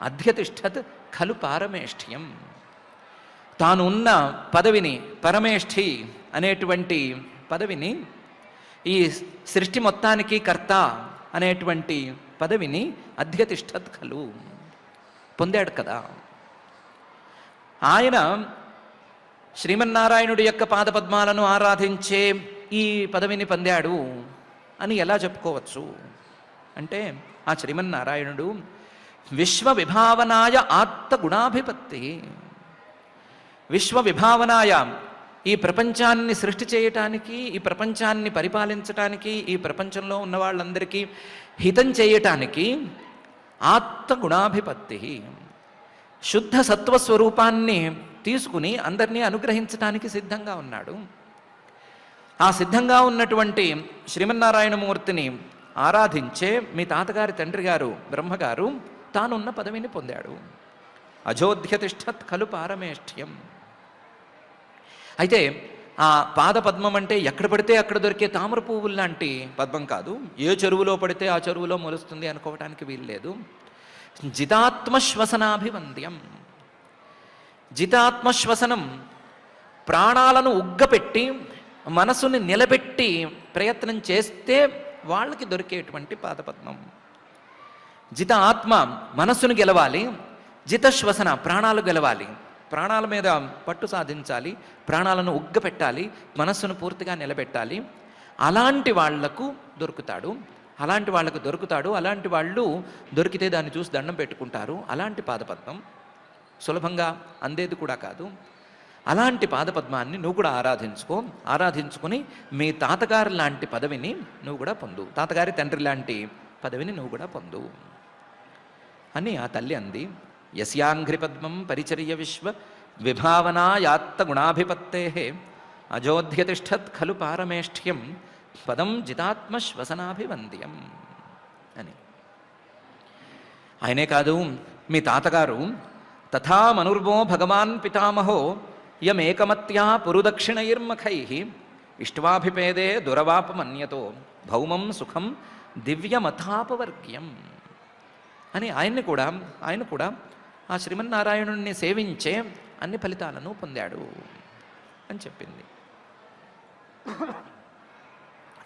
అధ్యతిష్టత్ ఖలు పారమేష్ఠ్యం, తాను ఉన్న పదవిని, పరమేష్ఠి అనేటువంటి పదవిని, ఈ సృష్టి మొత్తానికి కర్త అనేటువంటి పదవిని అధ్యతిష్టత్ ఖలు పొందాడు కదా. ఆయన శ్రీమన్నారాయణుడి యొక్క పాదపద్మాలను ఆరాధించే ఈ పదవిని పొందాడు అని ఎలా చెప్పుకోవచ్చు అంటే, ఆ శ్రీమన్నారాయణుడు విశ్వవిభావనాయ ఆత్మగుణాభిపత్తి, విశ్వవిభావనాయ ఈ ప్రపంచాన్ని సృష్టి చేయటానికి, ఈ ప్రపంచాన్ని పరిపాలించటానికి, ఈ ప్రపంచంలో ఉన్న వాళ్ళందరికీ హితం చేయటానికి ఆత్మగుణాభిపత్తి, శుద్ధ సత్వస్వరూపాన్ని తీసుకుని అందరినీ అనుగ్రహించటానికి సిద్ధంగా ఉన్నాడు. ఆ సిద్ధంగా ఉన్నటువంటి శ్రీమన్నారాయణమూర్తిని ఆరాధించే మీ తాతగారి తండ్రి గారు బ్రహ్మగారు తానున్న పదవిని పొందాడు. అజోధ్యతిష్టత్ ఖలు పారమేష్ఠ్యం. అయితే ఆ పాదపద్మం అంటే ఎక్కడ పడితే అక్కడ దొరికే తామర పువ్వులు లాంటి పద్మం కాదు. ఏ చెరువులో పడితే ఆ చెరువులో మొలుస్తుంది అనుకోవటానికి వీల్లేదు. జితాత్మశ్వసనాభివంద్యం. జితాత్మశ్వసనం, ప్రాణాలను ఉగ్గపెట్టి మనసుని నిలబెట్టి ప్రయత్నం చేస్తే వాళ్ళకి దొరికేటువంటి పాదపద్మం. జిత ఆత్మ మనస్సును గెలవాలి, జిత శ్వసన ప్రాణాలు గెలవాలి, ప్రాణాల మీద పట్టు సాధించాలి, ప్రాణాలను ఉగ్గపెట్టాలి, మనస్సును పూర్తిగా నిలబెట్టాలి. అలాంటి వాళ్లకు దొరుకుతాడు, అలాంటి వాళ్ళు దొరికితే దాన్ని చూసి దండం పెట్టుకుంటారు. అలాంటి పాదపద్మం సులభంగా అందేది కూడా కాదు. అలాంటి పాదపద్మాన్ని నువ్వు కూడా ఆరాధించుకొని మీ తాతగారి లాంటి పదవిని నువ్వు కూడా పొందు, తాతగారి తండ్రి లాంటి పదవిని నువ్వు కూడా పొందు అని ఆ తల్లి అంది. యస్యాంఘ్రిపద్మం పరిచర్య విశ్వ విభావనాయాత్త గుణాభిపత్తే అజోధ్యతిష్టత్ ఖలు పారమేష్ఠ్యం పదం జితాత్మశ్వసనాభివంద్యం అని. ఆయనే కాదు, మీ తాతగారు తథా మనుర్వో భగవాన్ పితామహో యమేకమత్యా పురుదక్షిణైర్మఖై ఇష్ట్వాభిపేదే దురవాపమన్యతో భౌమం సుఖం దివ్యమథాపవర్గ్యం అని ఆయన కూడా ఆ శ్రీమన్నారాయణుణ్ణి సేవించే అన్ని ఫలితాలను పొందాడు అని చెప్పింది.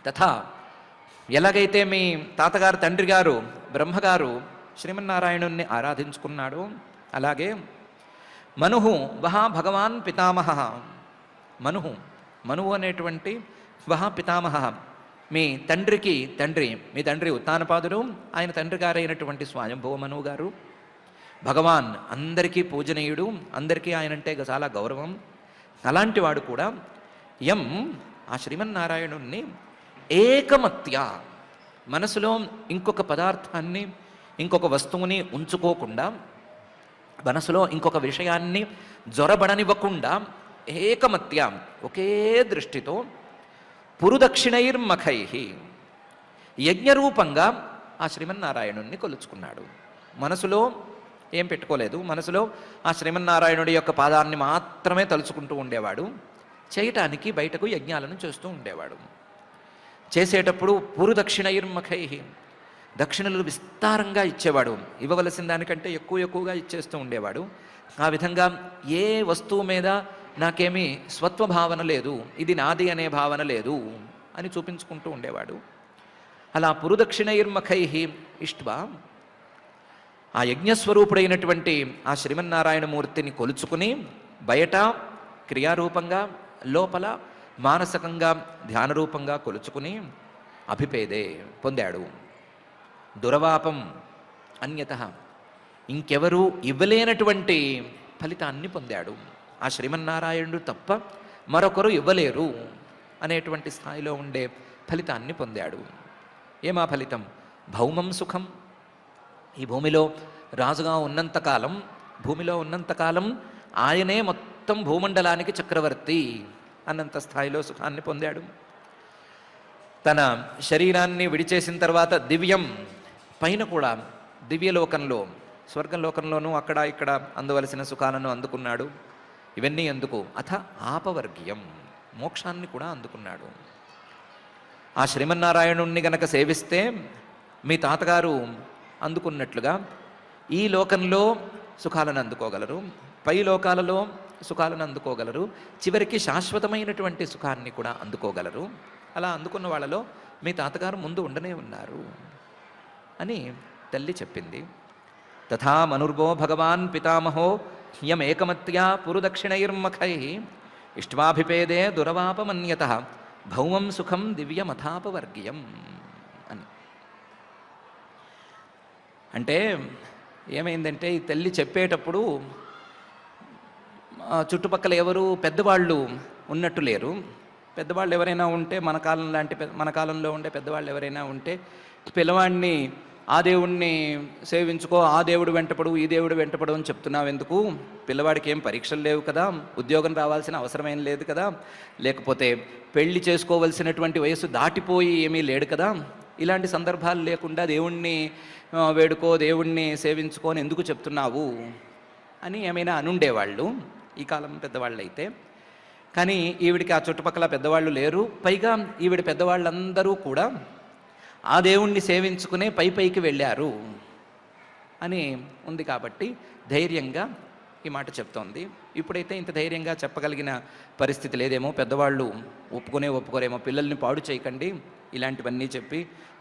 తథా, ఎలాగైతే మీ తాతగారు తండ్రి గారు బ్రహ్మగారు శ్రీమన్నారాయణుణ్ణి ఆరాధించుకున్నాడు, అలాగే మనుహు వహా భగవాన్ పితామహ. మనువు అనేటువంటి వహా పితామహ, మీ తండ్రి ఉత్తానపాదుడు, ఆయన తండ్రి గారైనటువంటి స్వయంభువ మనువు గారు భగవాన్, అందరికీ పూజనీయుడు, అందరికీ ఆయనంటే చాలా గౌరవం. అలాంటి వాడు కూడా ఆ శ్రీమన్నారాయణుణ్ణి ఏకమత్య, మనసులో ఇంకొక పదార్థాన్ని, ఇంకొక వస్తువుని ఉంచుకోకుండా, మనసులో ఇంకొక విషయాన్ని జొరబడనివ్వకుండా ఏకమత్య, ఒకే దృష్టితో పురుదక్షిణైర్మఖై, యజ్ఞరూపంగా ఆ శ్రీమన్నారాయణుణ్ణి కొలుచుకున్నాడు. మనసులో ఏం పెట్టుకోలేదు, మనసులో ఆ శ్రీమన్నారాయణుడి యొక్క పాదాన్ని మాత్రమే తలుచుకుంటూ ఉండేవాడు. చేయటానికి బయటకు యజ్ఞాలను చేస్తూ ఉండేవాడు. చేసేటప్పుడు పురుదక్షిణైర్మఖై, దక్షిణలు విస్తారంగా ఇచ్చేవాడు, ఇవ్వవలసిన దానికంటే ఎక్కువగా ఇచ్చేస్తూ ఉండేవాడు. ఆ విధంగా ఏ వస్తువు మీద నాకేమీ స్వత్వభావన లేదు, ఇది నాది అనే భావన లేదు అని చూపించుకుంటూ ఉండేవాడు. అలా పురుదక్షిణైర్మఖై ఇష్ట్వా, ఆ యజ్ఞస్వరూపుడైనటువంటి ఆ శ్రీమన్నారాయణమూర్తిని కొలుచుకుని బయట క్రియారూపంగా, లోపల మానసికంగా ధ్యానరూపంగా కొలుచుకుని అభిపేదే పొందాడు. దురవాపం అన్యత, ఇంకెవరూ ఇవ్వలేనటువంటి ఫలితాన్ని పొందాడు. ఆ శ్రీమన్నారాయణుడు తప్ప మరొకరు ఇవ్వలేరు అనేటువంటి స్థాయిలో ఉండే ఫలితాన్ని పొందాడు. ఏమా ఫలితం? భౌమం సుఖం. ఈ భూమిలో రాజుగా ఉన్నంతకాలం, భూమిలో ఉన్నంతకాలం ఆయనే మొత్తం భూమండలానికి చక్రవర్తి అన్నంత స్థాయిలో సుఖాన్ని పొందాడు. తన శరీరాన్ని విడిచేసిన తర్వాత దివ్యం పైన కూడా దివ్యలోకంలో, స్వర్గలోకంలోనూ అక్కడ ఇక్కడ అందవలసిన సుఖాలను అందుకున్నాడు. ఇవన్నీ ఎందుకు? అథ ఆపవర్గ్యం, మోక్షాన్ని కూడా అందుకున్నాడు. ఆ శ్రీమన్నారాయణుణ్ణి గనక సేవిస్తే మీ తాతగారు అందుకున్నట్లుగా ఈ లోకంలో సుఖాలను అందుకోగలరు, పై లోకాలలో సుఖాలను అందుకోగలరు, చివరికి శాశ్వతమైనటువంటి సుఖాన్ని కూడా అందుకోగలరు. అలా అందుకున్న వాళ్ళలో మీ తాతగారు ముందు ఉండనే ఉన్నారు అని తల్లి చెప్పింది. తథా మనుర్వో భగవాన్ పితామహో హ్యమేకమత్యా పురుదక్షిణైర్మఖై ఇష్టాభిపేదే దురవాపమన్యత భౌమం సుఖం దివ్యమథాపవర్గ్యం అని. అంటే ఏమైందంటే ఈ తల్లి చెప్పేటప్పుడు చుట్టుపక్కల ఎవరు పెద్దవాళ్ళు ఉన్నట్టు లేరు. పెద్దవాళ్ళు ఎవరైనా ఉంటే మన కాలంలో ఉండే పెద్దవాళ్ళు ఎవరైనా ఉంటే పిల్లవాడిని ఆ దేవుణ్ణి సేవించుకో, ఆ దేవుడు వెంటపడు, ఈ దేవుడు వెంటపడు అని చెప్తున్నావు ఎందుకు? పిల్లవాడికి ఏం పరీక్షలు లేవు కదా, ఉద్యోగం రావాల్సిన అవసరమేం లేదు కదా, లేకపోతే పెళ్లి చేసుకోవలసినటువంటి వయసు దాటిపోయి ఏమీ లేడు కదా, ఇలాంటి సందర్భాలు లేకుండా దేవుణ్ణి వేడుకో, దేవుణ్ణి సేవించుకో అని ఎందుకు చెప్తున్నావు అని ఏమైనా అనుండేవాళ్ళు ఈ కాలం పెద్దవాళ్ళు అయితే. కానీ ఈవిడికి ఆ చుట్టుపక్కల పెద్దవాళ్ళు లేరు. పైగా ఈవిడ పెద్దవాళ్ళందరూ కూడా ఆ దేవుణ్ణి సేవించుకునే పైకి వెళ్ళారు అని ఉంది కాబట్టి ధైర్యంగా ఈ మాట చెప్తోంది. ఇప్పుడైతే ఇంత ధైర్యంగా చెప్పగలిగిన పరిస్థితి లేదేమో, పెద్దవాళ్ళు ఒప్పుకోరేమో, పిల్లల్ని పాడు చేయకండి ఇలాంటివన్నీ చెప్పి,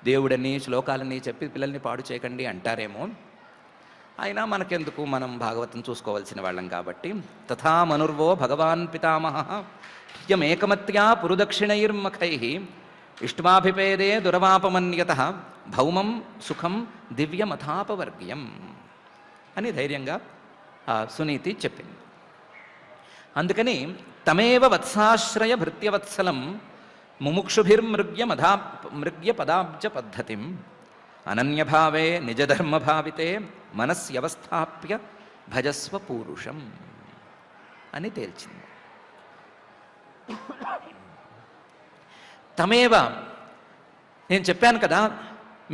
దేవుడని శ్లోకాలని చెప్పి పిల్లల్ని పాడు చేయకండి అంటారేమో. అయినా మనకెందుకు, మనం భాగవతం చూసుకోవాల్సిన వాళ్ళం కాబట్టి. తథా మనుర్వో భగవాన్ పితామహ హ్యమేకమత్యా పురుదక్షిణైర్మఖై ఇష్టాభిపేదే దురవాపమన్యత భౌమం సుఖం దివ్యమథాపవర్గ్యం అని ధైర్యంగా సునీతి చెప్పింది. అందుకని తమేవ వత్సాశ్రయ భృత్యవత్సలం ముముక్షుభిర్మృగ్య పదాబ్జ పద్ధతిం అనన్యభావే నిజధర్మభావితే మనస్యవస్థాప్య భజస్వ పూరుషం అని తేల్చింది. తమేవ, నేను చెప్పాను కదా,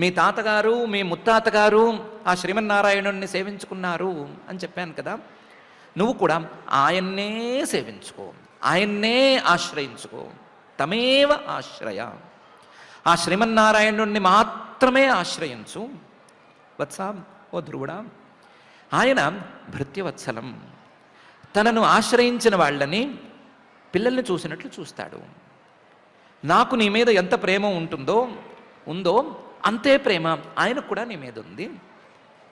మీ తాతగారు మీ ముత్తాతగారు ఆ శ్రీమన్నారాయణుణ్ణి సేవించుకున్నారు అని చెప్పాను కదా, నువ్వు కూడా ఆయన్నే సేవించుకో, ఆయన్నే ఆశ్రయించుకో. తమేవ ఆశ్రయ, ఆ శ్రీమన్నారాయణుణ్ణి మాత్రమే ఆశ్రయించు. వత్స, ఓ ధ్రువుడా, ఆయన భృత్యవత్సలం, తనను ఆశ్రయించిన వాళ్ళని పిల్లల్ని చూసినట్లు చూస్తాడు. నాకు నీ మీద ఎంత ప్రేమ ఉందో అంతే ప్రేమ ఆయనకు కూడా నీ మీద ఉంది.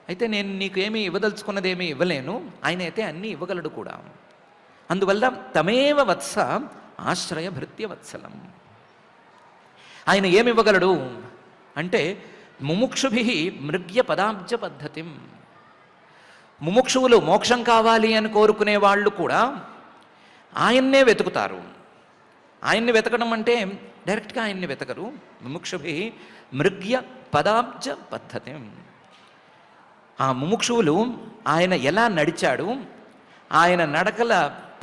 అయితే నేను నీకు ఏమీ ఇవ్వదలుచుకున్నదేమీ ఇవ్వలేను, ఆయన అయితే అన్నీ ఇవ్వగలడు కూడా. అందువల్ల తమేవ వత్స ఆశ్రయ భృత్యవత్సలం. ఆయన ఏమివ్వగలడు అంటే ముముక్షుభి మృగ్య పదాబ్జ పద్ధతిం. ముముక్షువులు మోక్షం కావాలి అని కోరుకునే వాళ్ళు కూడా ఆయన్నే వెతుకుతారు. ఆయన్ని వెతకడం అంటే డైరెక్ట్గా ఆయన్ని వెతకరు. ముముక్షుభి మృగ్య పదాబ్జ పద్ధతి. ఆ ముముక్షువులు ఆయన ఎలా నడిచాడు, ఆయన నడకల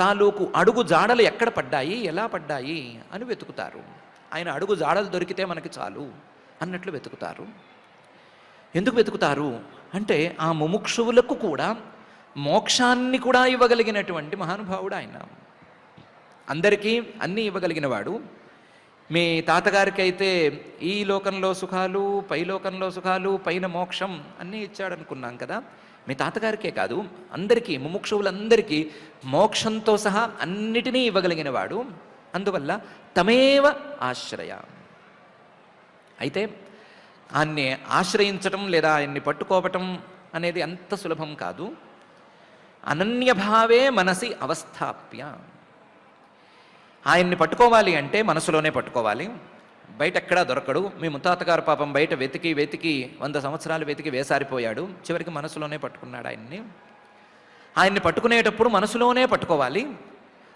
తాలూకు అడుగు జాడలు ఎక్కడ పడ్డాయి, ఎలా పడ్డాయి అని వెతుకుతారు. ఆయన అడుగు జాడలు దొరికితే మనకి చాలు అన్నట్లు వెతుకుతారు. ఎందుకు వెతుకుతారు అంటే ఆ ముముక్షువులకు కూడా మోక్షాన్ని కూడా ఇవ్వగలిగినటువంటి మహానుభావుడు ఆయన. అందరికీ అన్నీ ఇవ్వగలిగిన వాడు. మీ తాతగారికి అయితే ఈ లోకంలో సుఖాలు, పై లోకంలో సుఖాలు, పైన మోక్షం అన్నీ ఇచ్చాడనుకున్నాం కదా. మీ తాతగారికే కాదు, అందరికీ, ముముక్షువులందరికీ మోక్షంతో సహా అన్నిటినీ ఇవ్వగలిగిన వాడు. అందువల్ల తమేవ ఆశ్రయ. అయితే ఆయన్ని ఆశ్రయించటం లేదా ఆయన్ని పట్టుకోవటం అనేది అంత సులభం కాదు. అనన్యభావే మనసి అవస్థాప్య. ఆయన్ని పట్టుకోవాలి అంటే మనసులోనే పట్టుకోవాలి, బయట ఎక్కడా దొరకడు. మీ ముత్తాతగారు పాపం బయట వెతికి 100 సంవత్సరాలు వెతికి వేసారిపోయాడు, చివరికి మనసులోనే పట్టుకున్నాడు ఆయన్ని. ఆయన్ని పట్టుకునేటప్పుడు మనసులోనే పట్టుకోవాలి.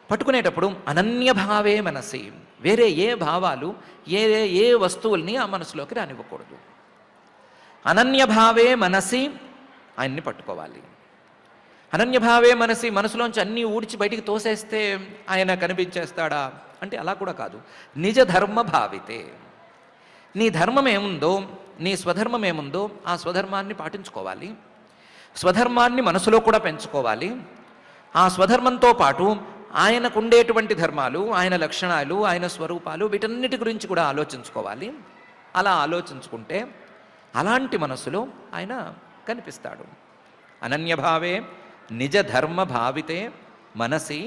పట్టుకునేటప్పుడు అనన్యభావే మనసి, వేరే ఏ భావాలు, ఏ వస్తువుల్ని ఆ మనసులోకి రానివ్వకూడదు. అనన్యభావే మనసి ఆయన్ని పట్టుకోవాలి. అనన్యభావే మనసులోంచి అన్నీ ఊడ్చి బయటికి తోసేస్తే ఆయన కనిపించేస్తాడా అంటే అలా కూడా కాదు. నిజ ధర్మ భావితే, నీ ధర్మం ఏముందో, నీ స్వధర్మం ఏముందో ఆ స్వధర్మాన్ని పాటించుకోవాలి. స్వధర్మాన్ని మనసులో కూడా పెంచుకోవాలి. ఆ స్వధర్మంతో పాటు ఆయనకు ఉండేటువంటి ధర్మాలు, ఆయన లక్షణాలు, ఆయన స్వరూపాలు, వీటన్నిటి గురించి కూడా ఆలోచించుకోవాలి. అలా ఆలోచించుకుంటే అలాంటి మనసులో ఆయన కనిపిస్తాడు. అనన్యభావే నిజ ధర్మ భావితే మనసి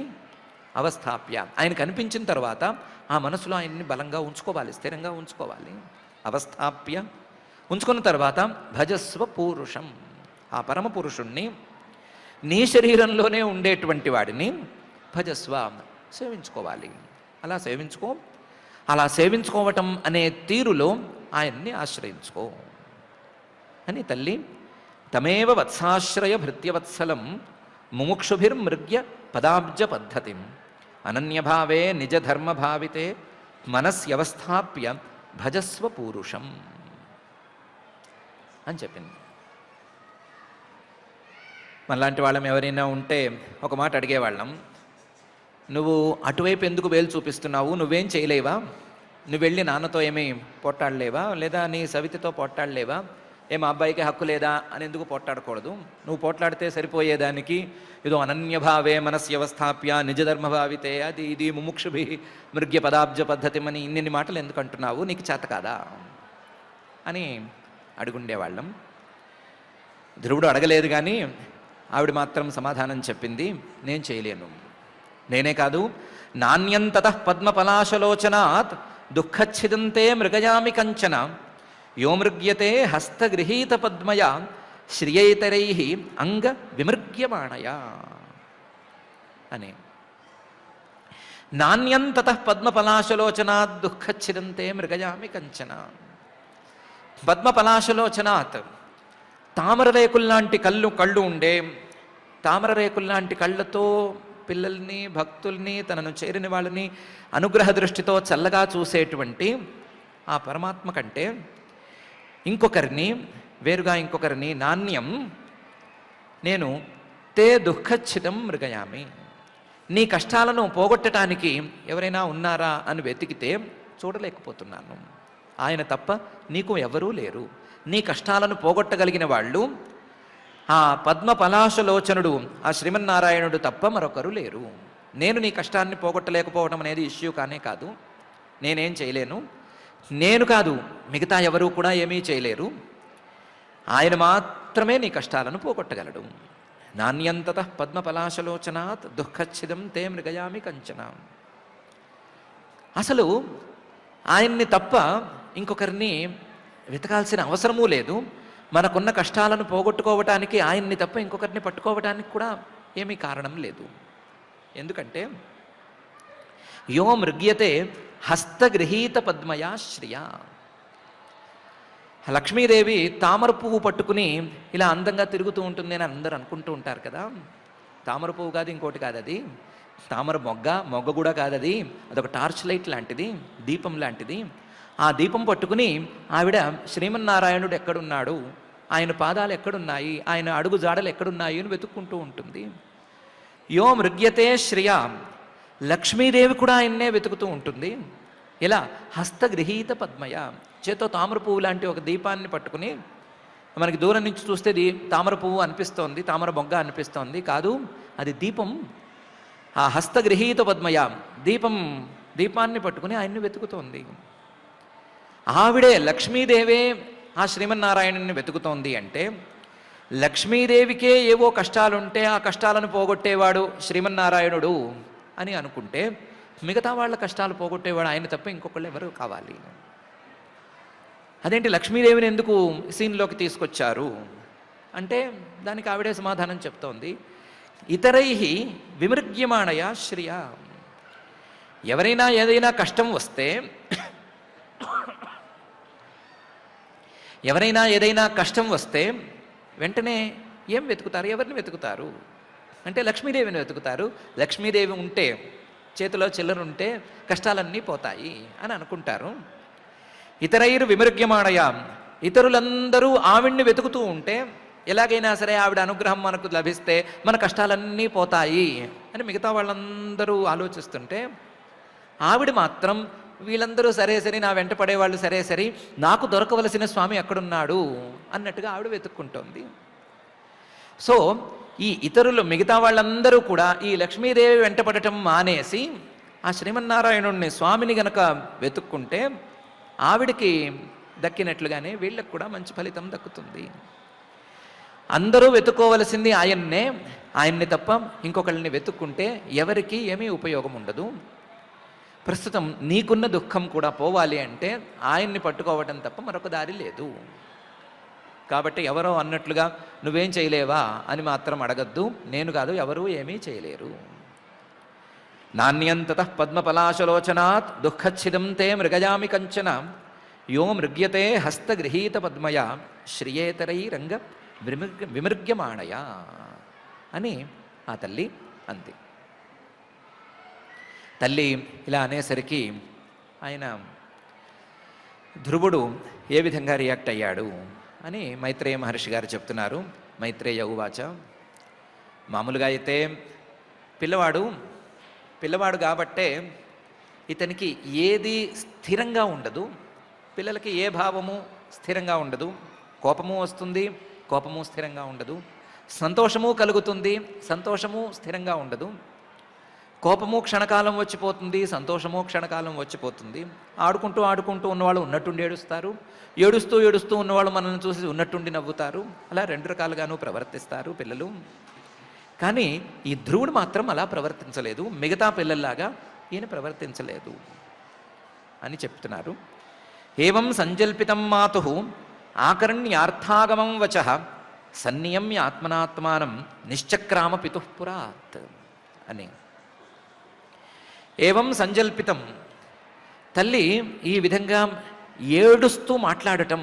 అవస్థాప్య, ఆయన కనిపించిన తర్వాత ఆ మనసులో ఆయన్ని బలంగా ఉంచుకోవాలి, స్థిరంగా ఉంచుకోవాలి. అవస్థాప్య, ఉంచుకున్న తర్వాత భజస్వ పూరుషం, ఆ పరమ పురుషుణ్ణి, నీ శరీరంలోనే ఉండేటువంటి వాడిని భజస్వ, సేవించుకోవాలి. అలా సేవించుకో. అలా సేవించుకోవటం అనే తీరులో ఆయన్ని ఆశ్రయించుకో అని తల్లి తమేవ వత్సాశ్రయ భృత్యవత్సలం ముముక్షుభిర్మృగ్య పదాబ్జ పద్ధతిం అనన్యభావే నిజ ధర్మ భావితే మనస్యవస్థాప్య భజస్వ పూరుషం అని చెప్పింది. మనలాంటి వాళ్ళం ఎవరైనా ఉంటే ఒక మాట అడిగేవాళ్ళం, నువ్వు అటువైపు ఎందుకు వేలు చూపిస్తున్నావు, నువ్వేం చేయలేవా, నువ్వు వెళ్ళి నాన్నతో ఏమీ పోట్లాడలేవా, లేదా నీ సవితితో పోట్లాడలేవా, మా అబ్బాయికి హక్కు లేదా అని ఎందుకు పోట్లాడకూడదు, నువ్వు పోట్లాడితే సరిపోయేదానికి ఏదో అనన్యభావే మనస్యవస్థాప్య నిజధర్మ భావితే అది ఇది ముముక్షుభి మృగ్య పదాబ్జ పద్ధతి అని ఇన్ని మాటలు ఎందుకు అంటున్నావు, నీకు చేత కాదా అని అడుగుండేవాళ్ళం. ధ్రువుడు అడగలేదు కానీ ఆవిడ మాత్రం సమాధానం చెప్పింది, నేను చేయలేను. నేనే కాదు, నాణ్యంతత పద్మపలాశలోచనాత్ దుఃఖచ్ఛిదంతే మృగయామి కంచన యో మృగ్యతే హస్తగృహీత పద్మయ శ్రియైతరై అంగ విమృగ్యమాణయ అని. నాణ్యంతత పద్మపలాశలోచనాత్ దుఃఖచ్ఛిదంతే మృగయామి కంచన. పద్మపలాశలోచనాత్, తామరరేకుల్లాంటి కళ్ళు ఉండే, తామరరేకుల్లాంటి కళ్ళతో పిల్లల్ని, భక్తుల్ని, తనను చేరిన వాళ్ళని అనుగ్రహ దృష్టితో చల్లగా చూసేటువంటి ఆ పరమాత్మ కంటే వేరుగా ఇంకొకరిని నాణ్యం నేను తే దుఃఖచ్ఛితం మృగయామి, నీ కష్టాలను పోగొట్టడానికి ఎవరైనా ఉన్నారా అని వెతికితే చూడలేకపోతున్నాను. ఆయన తప్ప నీకు ఎవరూ లేరు. నీ కష్టాలను పోగొట్టగలిగిన వాళ్ళు ఆ పద్మపలాశలోచనుడు, ఆ శ్రీమన్నారాయణుడు తప్ప మరొకరు లేరు. నేను నీ కష్టాన్ని పోగొట్టలేకపోవడం అనేది ఇష్యూ కానే కాదు. నేనేం చేయలేను, నేను కాదు మిగతా ఎవరూ కూడా ఏమీ చేయలేరు. ఆయన మాత్రమే నీ కష్టాలను పోగొట్టగలడు. నాణ్యంతత పద్మపలాశలోచనాత్ దుఃఖచ్ఛిదం తే మృగయామి కంచన. అసలు ఆయన్ని తప్ప ఇంకొకరిని వెతకాల్సిన అవసరమూ లేదు. మనకున్న కష్టాలను పోగొట్టుకోవటానికి ఆయన్ని తప్ప ఇంకొకరిని పట్టుకోవటానికి కూడా ఏమీ కారణం లేదు. ఎందుకంటే యో మృగ్యతే హస్తగృహీత పద్మయా శ్రియ. లక్ష్మీదేవి తామర పువ్వు పట్టుకుని ఇలా అందంగా తిరుగుతూ ఉంటుంది అని అందరూ అనుకుంటూ ఉంటారు కదా. తామర పువ్వు కాదు, ఇంకోటి కాదు, అది తామర మొగ్గ కూడా కాదు, అదొక టార్చ్ లైట్ లాంటిది, దీపం లాంటిది. ఆ దీపం పట్టుకుని ఆవిడ శ్రీమన్నారాయణుడు ఎక్కడున్నాడు, ఆయన పాదాలు ఎక్కడున్నాయి, ఆయన అడుగు జాడలు ఎక్కడున్నాయి అని వెతుక్కుంటూ ఉంటుంది. యో మృగ్యతే శ్రియ, లక్ష్మీదేవి కూడా ఆయన్నే వెతుకుతూ ఉంటుంది. ఇలా హస్తగృహీత పద్మయ, చేతో తామర పువ్వు లాంటి ఒక దీపాన్ని పట్టుకుని, మనకి దూరం నుంచి చూస్తే తామర పువ్వు అనిపిస్తోంది, తామర మొగ్గ అనిపిస్తోంది, కాదు అది దీపం. ఆ హస్తగృహీత పద్మయ దీపాన్ని పట్టుకుని ఆయన్ని వెతుకుతోంది. ఆవిడే లక్ష్మీదేవే ఆ శ్రీమన్నారాయణుని వెతుకుతోంది అంటే, లక్ష్మీదేవికే ఏవో కష్టాలుంటే ఆ కష్టాలను పోగొట్టేవాడు శ్రీమన్నారాయణుడు అని అనుకుంటే, మిగతా వాళ్ళ కష్టాలు పోగొట్టేవాడు ఆయన తప్ప ఇంకొకళ్ళు ఎవరు కావాలి? అదేంటి లక్ష్మీదేవిని ఎందుకు సీన్లోకి తీసుకొచ్చారు అంటే, దానికి ఆవిడే సమాధానం చెప్తోంది. ఇతరై విమృగ్యమాణయ శ్రియ. ఎవరైనా ఏదైనా కష్టం వస్తే, వెంటనే ఏం వెతుకుతారు, ఎవరిని వెతుకుతారు అంటే లక్ష్మీదేవిని వెతుకుతారు. లక్ష్మీదేవి ఉంటే, చేతిలో చిల్లరుంటే కష్టాలన్నీ పోతాయి అని అనుకుంటారు. ఇతరైరు విమృగ్యమాణయ, ఇతరులందరూ ఆవిడ్ని వెతుకుతూ ఉంటే ఎలాగైనా సరే ఆవిడ అనుగ్రహం మనకు లభిస్తే మన కష్టాలన్నీ పోతాయి అని మిగతా వాళ్ళందరూ ఆలోచిస్తుంటే ఆవిడ మాత్రం వీళ్ళందరూ సరే సరే, నా వెంట పడేవాళ్ళు సరే సరే, నాకు దొరకవలసిన స్వామి ఎక్కడున్నాడు అన్నట్టుగా ఆవిడ వెతుక్కుంటోంది. సో ఈ ఇతరులు మిగతా వాళ్ళందరూ కూడా ఈ లక్ష్మీదేవి వెంటపడటం మానేసి ఆ శ్రీమన్నారాయణుడిని స్వామిని గనక వెతుక్కుంటే ఆవిడికి దక్కినట్లుగానే వీళ్ళకు కూడా మంచి ఫలితం దక్కుతుంది. అందరూ వెతుక్కోవలసింది ఆయన్ని తప్ప ఇంకొకళ్ళని వెతుక్కుంటే ఎవరికి ఏమీ ఉపయోగం ఉండదు. ప్రస్తుతం నీకున్న దుఃఖం కూడా పోవాలి అంటే ఆయన్ని పట్టుకోవటం తప్ప మరొక దారి లేదు. కాబట్టి ఎవరో అన్నట్లుగా నువ్వేం చేయలేవా అని మాత్రం అడగద్దు. నేను కాదు, ఎవరూ ఏమీ చేయలేరు. నాణ్యంతత పద్మపలాశలోచనాత్ దుఃఖచ్చిదం తే మృగయామి కంచన యో మృగ్యతే హస్తగృహీత పద్మయ శ్రియేతరై రంగ విమృగ్యమాణయ అని ఆ తల్లి అంది. తల్లి ఇలా అనేసరికి ఆయన ధ్రువుడు ఏ విధంగా రియాక్ట్ అయ్యాడు అని మైత్రేయ మహర్షి గారు చెప్తున్నారు. మైత్రేయ ఉవాచ, మామూలుగా అయితే పిల్లవాడు కాబట్టే ఇతనికి ఏది స్థిరంగా ఉండదు. పిల్లలకి ఏ భావము స్థిరంగా ఉండదు. కోపము వస్తుంది, కోపము స్థిరంగా ఉండదు. సంతోషము కలుగుతుంది, సంతోషము స్థిరంగా ఉండదు. కోపము క్షణకాలం వచ్చిపోతుంది, సంతోషము క్షణకాలం వచ్చిపోతుంది. ఆడుకుంటూ ఉన్నవాళ్ళు ఉన్నట్టుండి ఏడుస్తారు, ఏడుస్తూ ఉన్నవాళ్ళు మనల్ని చూసి ఉన్నట్టుండి నవ్వుతారు. అలా రెండు రకాలుగాను ప్రవర్తిస్తారు పిల్లలు. కానీ ఈ ధ్రువుడు మాత్రం అలా ప్రవర్తించలేదు, మిగతా పిల్లల్లాగా ఈయన ప్రవర్తించలేదు అని చెప్తున్నారు. ఏవం సంజల్పితం మాతు ఆకర్ణ్యార్థాగమం వచః సన్నియమ్య ఆత్మనాత్మానం నిశ్చక్రామ పితుఃపురాత్ అని. ఏవం సంజల్పితం, తల్లి ఈ విధంగా ఏడుస్తూ మాట్లాడటం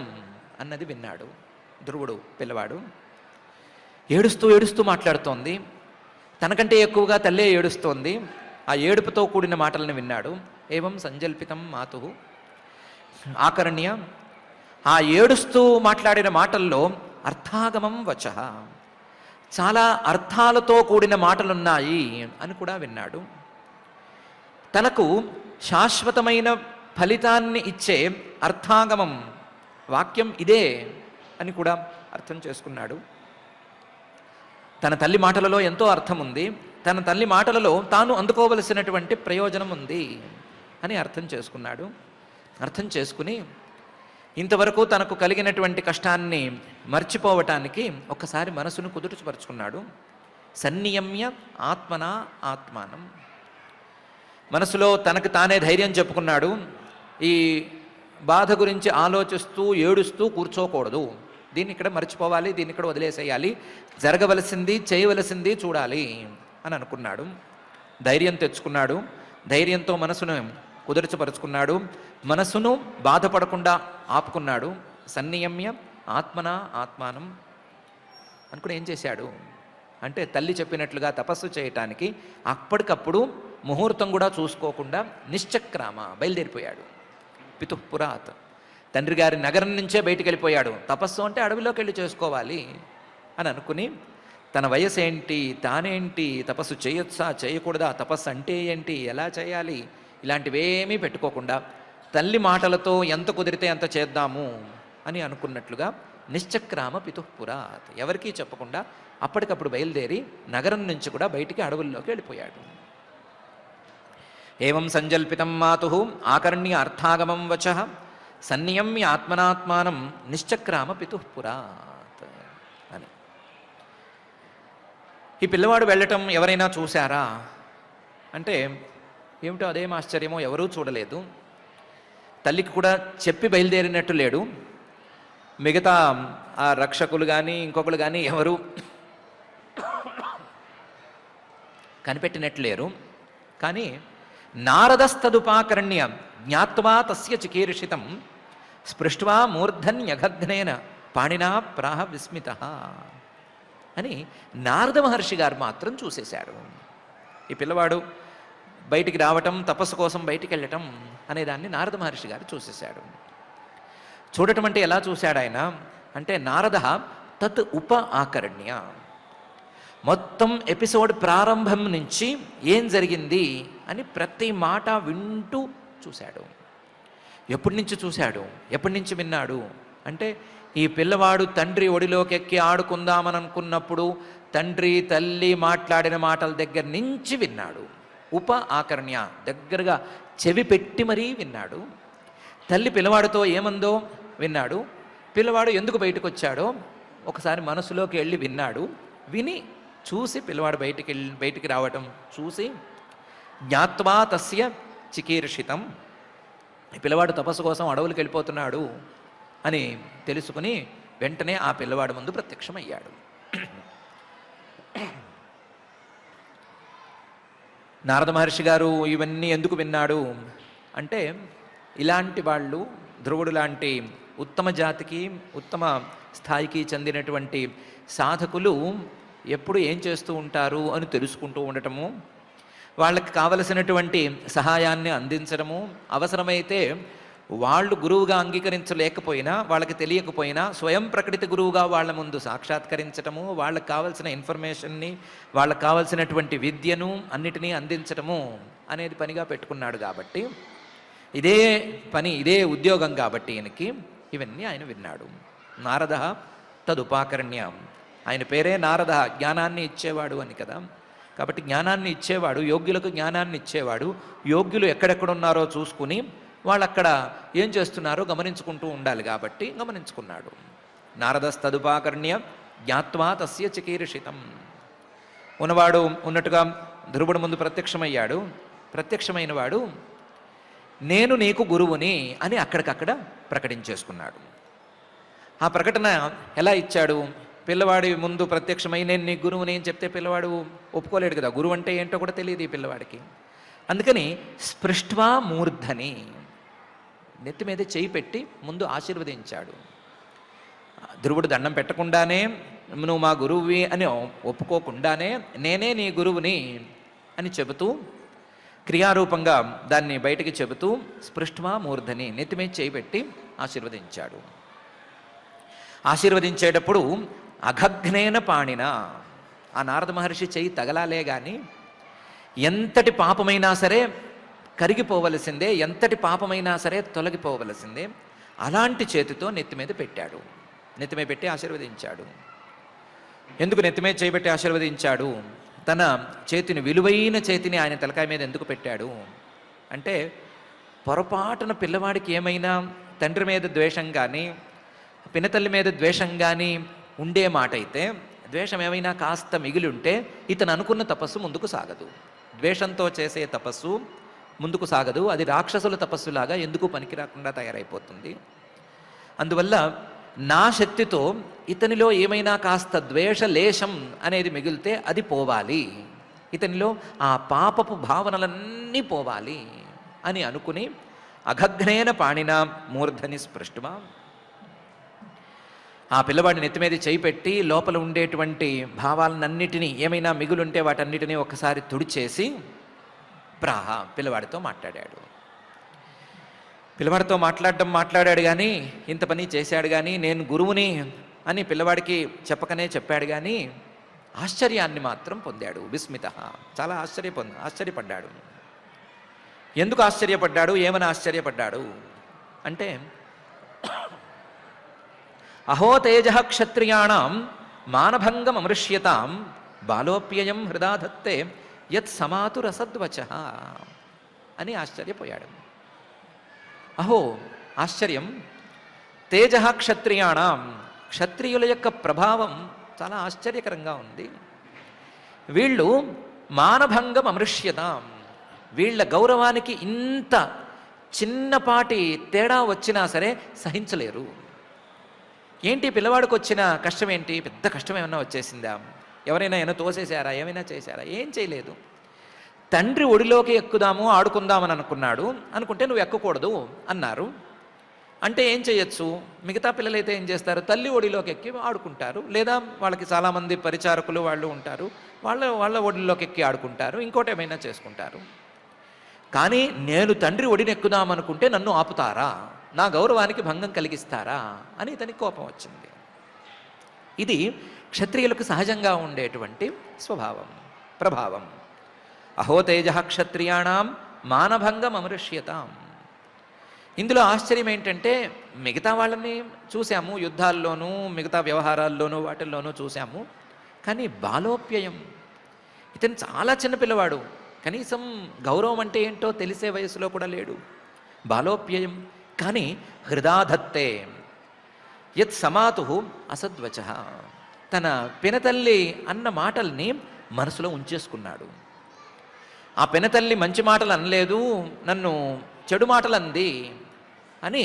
అన్నది విన్నాడు ధ్రువుడు. పిల్లవాడు ఏడుస్తూ మాట్లాడుతోంది. తనకంటే ఎక్కువగా తల్లే ఏడుస్తోంది. ఆ ఏడుపుతో కూడిన మాటలను విన్నాడు. ఏవం సంజల్పితం మాతు ఆకర్ణ్య, ఆ ఏడుస్తూ మాట్లాడిన మాటల్లో అర్థాగమం వచః, చాలా అర్థాలతో కూడిన మాటలున్నాయి అని కూడా విన్నాడు. తనకు శాశ్వతమైన ఫలితాన్ని ఇచ్చే అర్థాగమం వాక్యం ఇదే అని కూడా అర్థం చేసుకున్నాడు. తన తల్లి మాటలలో ఎంతో అర్థం ఉంది, తన తల్లి మాటలలో తాను అందుకోవలసినటువంటి ప్రయోజనం ఉంది అని అర్థం చేసుకున్నాడు. అర్థం చేసుకుని ఇంతవరకు తనకు కలిగినటువంటి కష్టాన్ని మర్చిపోవటానికి ఒక్కసారి మనసును కుదుర్చుపరుచుకున్నాడు. సన్నియమ్య ఆత్మనా ఆత్మానం, మనసులో తనకు తానే ధైర్యం చెప్పుకున్నాడు. ఈ బాధ గురించి ఆలోచిస్తూ ఏడుస్తూ కూర్చోకూడదు, దీన్ని ఇక్కడ మర్చిపోవాలి, దీన్ని ఇక్కడ వదిలేసేయాలి, జరగవలసింది చేయవలసింది చూడాలి అని అనుకున్నాడు. ధైర్యం తెచ్చుకున్నాడు. ధైర్యంతో మనసును కుదుర్చపరుచుకున్నాడు. మనసును బాధపడకుండా ఆపుకున్నాడు. సన్నియమ్య ఆత్మనా ఆత్మానం అనుకుని ఏం చేశాడు అంటే తల్లి చెప్పినట్లుగా తపస్సు చేయటానికి అప్పటికప్పుడు ముహూర్తం కూడా చూసుకోకుండా నిశ్చక్రామ బయలుదేరిపోయాడు. పితుఃపురాత్, తండ్రి గారి నగరం నుంచే బయటికి వెళ్ళిపోయాడు. తపస్సు అంటే అడవిలోకి వెళ్ళి చేసుకోవాలి అని అనుకుని తన వయసు ఏంటి, తానేంటి, తపస్సు చేయొచ్చా చేయకూడదా, తపస్సు అంటే ఏంటి, ఎలా చేయాలి, ఇలాంటివేమీ పెట్టుకోకుండా తల్లి మాటలతో ఎంత కుదిరితే అంత చేద్దాము అని అనుకున్నట్లుగా నిశ్చక్రామ పితుఃపురాత్, ఎవరికీ చెప్పకుండా అప్పటికప్పుడు బయలుదేరి నగరం నుంచి కూడా బయటికి అడవుల్లోకి వెళ్ళిపోయాడు. ఏవం సంజల్పితం మాతు ఆకర్ణ్య అర్థాగమం వచః సన్నియమ్య ఆత్మనాత్మానం నిశ్చక్రామ పితుఃపురాత్ అని. ఈ పిల్లవాడు వెళ్ళటం ఎవరైనా చూశారా అంటే ఏమిటో అదేం ఆశ్చర్యమో, ఎవరూ చూడలేదు. తల్లికి కూడా చెప్పి బయలుదేరినట్టు లేడు. మిగతా ఆ రక్షకులు కానీ ఇంకొకరు కానీ ఎవరు కనిపెట్టినట్లు లేరు. కానీ నారదస్తదుపాకర్ణ్య జ్ఞాత్వా తస్య చికీర్షితం స్పృష్ట్వా మూర్ధన్యఘగ్నేన పాణినా ప్రాహ విస్మిత అని నారద మహర్షి గారు మాత్రం చూసేశారు. ఈ పిల్లవాడు బయటికి రావటం, తపస్సు కోసం బయటికి వెళ్ళటం అనేదాన్ని నారద మహర్షి గారు చూసేశాడు. చూడటం అంటే ఎలా చూశాడు ఆయన అంటే నారద తత్ ఉప ఆకర్ణ్య. మొత్తం ఎపిసోడ్ ప్రారంభం నుంచి ఏం జరిగింది అని ప్రతి మాట వింటూ చూశాడు. ఎప్పటి నుంచి చూశాడు, ఎప్పటి నుంచి విన్నాడు అంటే, ఈ పిల్లవాడు తండ్రి ఒడిలోకి ఎక్కి ఆడుకుందామని అనుకున్నప్పుడు తండ్రి తల్లి మాట్లాడిన మాటల దగ్గర నుంచి విన్నాడు. ఉప ఆకర్ణ్య, దగ్గరగా చెవి పెట్టి మరీ విన్నాడు. తల్లి పిల్లవాడితో ఏమందో విన్నాడు. పిల్లవాడు ఎందుకు బయటకు వచ్చాడో ఒకసారి మనసులోకి వెళ్ళి విన్నాడు. విని చూసి పిల్లవాడు బయటికి రావటం చూసి జ్ఞాత్వా తస్య చికీర్షితం, ఈ పిల్లవాడు తపస్సు కోసం అడవులకు వెళ్ళిపోతున్నాడు అని తెలుసుకుని వెంటనే ఆ పిల్లవాడు ముందు ప్రత్యక్షమయ్యాడు. నారద మహర్షి గారు ఇవన్నీ ఎందుకు విన్నాడు అంటే, ఇలాంటి వాళ్ళు ధ్రువుడు లాంటి ఉత్తమ జాతికి ఉత్తమ స్థాయికి చెందినటువంటి సాధకులు ఎప్పుడు ఏం చేస్తూ ఉంటారు అని తెలుసుకుంటూ ఉండటము, వాళ్ళకి కావలసినటువంటి సహాయాన్ని అందించడము, అవసరమైతే వాళ్ళు గురువుగా అంగీకరించలేకపోయినా వాళ్ళకి తెలియకపోయినా స్వయం ప్రకటిత గురువుగా వాళ్ళ ముందు సాక్షాత్కరించటము, వాళ్ళకి కావలసిన ఇన్ఫర్మేషన్ని, వాళ్ళకి కావలసినటువంటి విద్యను అన్నిటినీ అందించటము అనేది పనిగా పెట్టుకున్నాడు. కాబట్టి ఇదే పని, ఇదే ఉద్యోగం కాబట్టి ఈయనకి ఇవన్నీ ఆయన విన్నాడు. నారద తదుపాకరణ్య, ఆయన పేరే నారద, జ్ఞానాన్ని ఇచ్చేవాడు అని కదా. కాబట్టి జ్ఞానాన్ని ఇచ్చేవాడు, యోగ్యులకు జ్ఞానాన్ని ఇచ్చేవాడు. యోగ్యులు ఎక్కడెక్కడున్నారో చూసుకుని వాళ్ళు అక్కడ ఏం చేస్తున్నారో గమనించుకుంటూ ఉండాలి కాబట్టి గమనించుకున్నాడు. నారదస్తదుపాకర్ణ్య జ్ఞాత్వా తస్య చికీర్షితం. ఉన్నవాడు ఉన్నట్టుగా ధ్రువుడు ముందు ప్రత్యక్షమయ్యాడు. ప్రత్యక్షమైన వాడు నేను నీకు గురువుని అని అక్కడికక్కడ ప్రకటించేసుకున్నాడు. ఆ ప్రకటన ఎలా ఇచ్చాడు? పిల్లవాడి ముందు ప్రత్యక్షమై నేను నీ గురువుని అని చెప్తే పిల్లవాడు ఒప్పుకోలేడు కదా, గురువు అంటే ఏంటో కూడా తెలియదు ఈ పిల్లవాడికి. అందుకని స్పృష్ట్వా మూర్ధని, నెత్తి మీద చేయి పెట్టి ముందు ఆశీర్వదించాడు. ధ్రువుడు దండం పెట్టకుండానే నువ్వు మా గురువువి అని ఒప్పుకోకుండానే నేనే నీ గురువుని అని చెబుతూ క్రియారూపంగా దాన్ని బయటికి చెబుతూ స్పృష్ట్వా మూర్ధని, నెత్తి మీద చేయి పెట్టి ఆశీర్వదించాడు. ఆశీర్వదించేటప్పుడు అఘఘ్నేన పాణిన, ఆ నారద మహర్షి చెయ్యి తగలాలే కానీ ఎంతటి పాపమైనా సరే కరిగిపోవలసిందే, ఎంతటి పాపమైనా సరే తొలగిపోవలసిందే. అలాంటి చేతితో నెత్తి మీద పెట్టాడు. నెత్తి మీద పెట్టి ఆశీర్వదించాడు. ఎందుకు నెత్తి మీద చేయబెట్టి ఆశీర్వదించాడు? తన చేతిని, విలువైన చేతిని ఆయన తలకాయ మీద ఎందుకు పెట్టాడు అంటే, పొరపాటున పిల్లవాడికి ఏమైనా తండ్రి మీద ద్వేషం కానీ పినతల్లి మీద ద్వేషం కానీ ఉండే మాట అయితే, ద్వేషం ఏమైనా కాస్త మిగిలి ఉంటే ఇతను అనుకున్న తపస్సు ముందుకు సాగదు. ద్వేషంతో చేసే తపస్సు ముందుకు సాగదు. అది రాక్షసుల తపస్సులాగా ఎందుకు పనికి రాకుండా తయారైపోతుంది. అందువల్ల నా శక్తితో ఇతనిలో ఏమైనా కాస్త ద్వేష లేశం అనేది మిగిలితే అది పోవాలి, ఇతనిలో ఆ పాపపు భావనలన్నీ పోవాలి అని అనుకుని అఘఘ్నేన పాణిన మూర్ధని స్పృష్టుమా, ఆ పిల్లవాడిని నెత్తి మీద చేయి పెట్టి లోపల ఉండేటువంటి భావాలన్నిటినీ, ఏమైనా మిగులుంటే వాటన్నిటినీ ఒకసారి తుడిచేసి ప్రాహ పిల్లవాడితో మాట్లాడాడు. పిల్లవాడితో మాట్లాడాడు కానీ, ఇంత పని చేశాడు కానీ, నేను గురువుని అని పిల్లవాడికి చెప్పకనే చెప్పాడు కానీ ఆశ్చర్యాన్ని మాత్రం పొందాడు. విస్మిత, చాలా ఆశ్చర్యపడ్డాడు. ఎందుకు ఆశ్చర్యపడ్డాడు? ఏమని ఆశ్చర్యపడ్డాడు అంటే, అహో తేజ క్షత్రియాణం మానభంగం అమృష్యతాం బాలోప్యయం హృదా దత్తే యత్ సమాతురసద్వచ అని ఆశ్చర్యపోయాడు. అహో ఆశ్చర్యం, తేజ క్షత్రియాణం, క్షత్రియుల యొక్క ప్రభావం చాలా ఆశ్చర్యకరంగా ఉంది. వీళ్ళు మానభంగం అమృష్యతాం, వీళ్ళ గౌరవానికి ఇంత చిన్నపాటి తేడా వచ్చినా సరే సహించలేరు. ఏంటి పిల్లవాడికి వచ్చిన కష్టం ఏంటి? పెద్ద కష్టం ఏమైనా వచ్చేసిందా? ఎవరైనా తోసేశారా? ఏమైనా చేశారా? ఏం చేయలేదు. తండ్రి ఒడిలోకి ఎక్కుదాము ఆడుకుందామని అనుకుంటే నువ్వు ఎక్కకూడదు అన్నారు. అంటే ఏం చేయొచ్చు? మిగతా పిల్లలైతే ఏం చేస్తారు? తల్లి ఒడిలోకి ఎక్కి ఆడుకుంటారు, లేదా వాళ్ళకి చాలామంది పరిచారకులు వాళ్ళు ఉంటారు, వాళ్ళ ఒడిలోకి ఎక్కి ఆడుకుంటారు, ఇంకోటి ఏమైనా చేసుకుంటారు. కానీ నేను తండ్రి ఒడిని ఎక్కుదామనుకుంటే నన్ను ఆపుతారా? నా గౌరవానికి భంగం కలిగిస్తారా అని ఇతనికి కోపం వచ్చింది. ఇది క్షత్రియులకు సహజంగా ఉండేటువంటి స్వభావం, ప్రభావం. అహోతేజ క్షత్రియాణం మానభంగం అమృష్యతాం. ఇందులో ఆశ్చర్యం ఏంటంటే మిగతా వాళ్ళని చూసాము, యుద్ధాల్లోనూ మిగతా వ్యవహారాల్లోనూ వాటిల్లోనూ చూసాము, కానీ బాలోప్యయం, ఇతను చాలా చిన్నపిల్లవాడు, కనీసం గౌరవం అంటే ఏంటో తెలిసే వయసులో కూడా లేడు. బాలోప్యయం కానీ హృదాధత్తే యత్ సమాతు అసద్వచ, తన పినతల్లి అన్న మాటల్ని మనసులో ఉంచేసుకున్నాడు. ఆ పినతల్లి మంచి మాటలు అనలేదు, నన్ను చెడు మాటలు అంది అని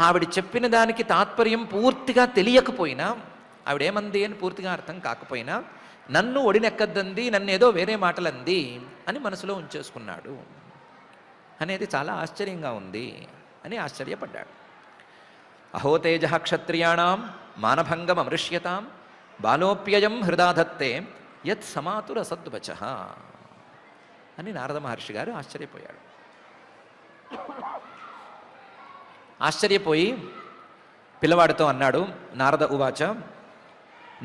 ఆవిడ చెప్పిన దానికి తాత్పర్యం పూర్తిగా తెలియకపోయినా, ఆవిడేమంది అని పూర్తిగా అర్థం కాకపోయినా, నన్ను ఒడినెక్కద్దంది, నన్ను ఏదో వేరే మాటలు అంది అని మనసులో ఉంచేసుకున్నాడు అనేది చాలా ఆశ్చర్యంగా ఉంది అని ఆశ్చర్యపడ్డాడు. అహోతేజ క్షత్రియాణం మానభంగం అమృష్యతాం బాలోప్యయం హృదాధత్తే యత్ సమాతురసద్వచ అని నారద మహర్షి గారు ఆశ్చర్యపోయాడు. ఆశ్చర్యపోయి పిల్లవాడితో అన్నాడు, నారద ఉవాచ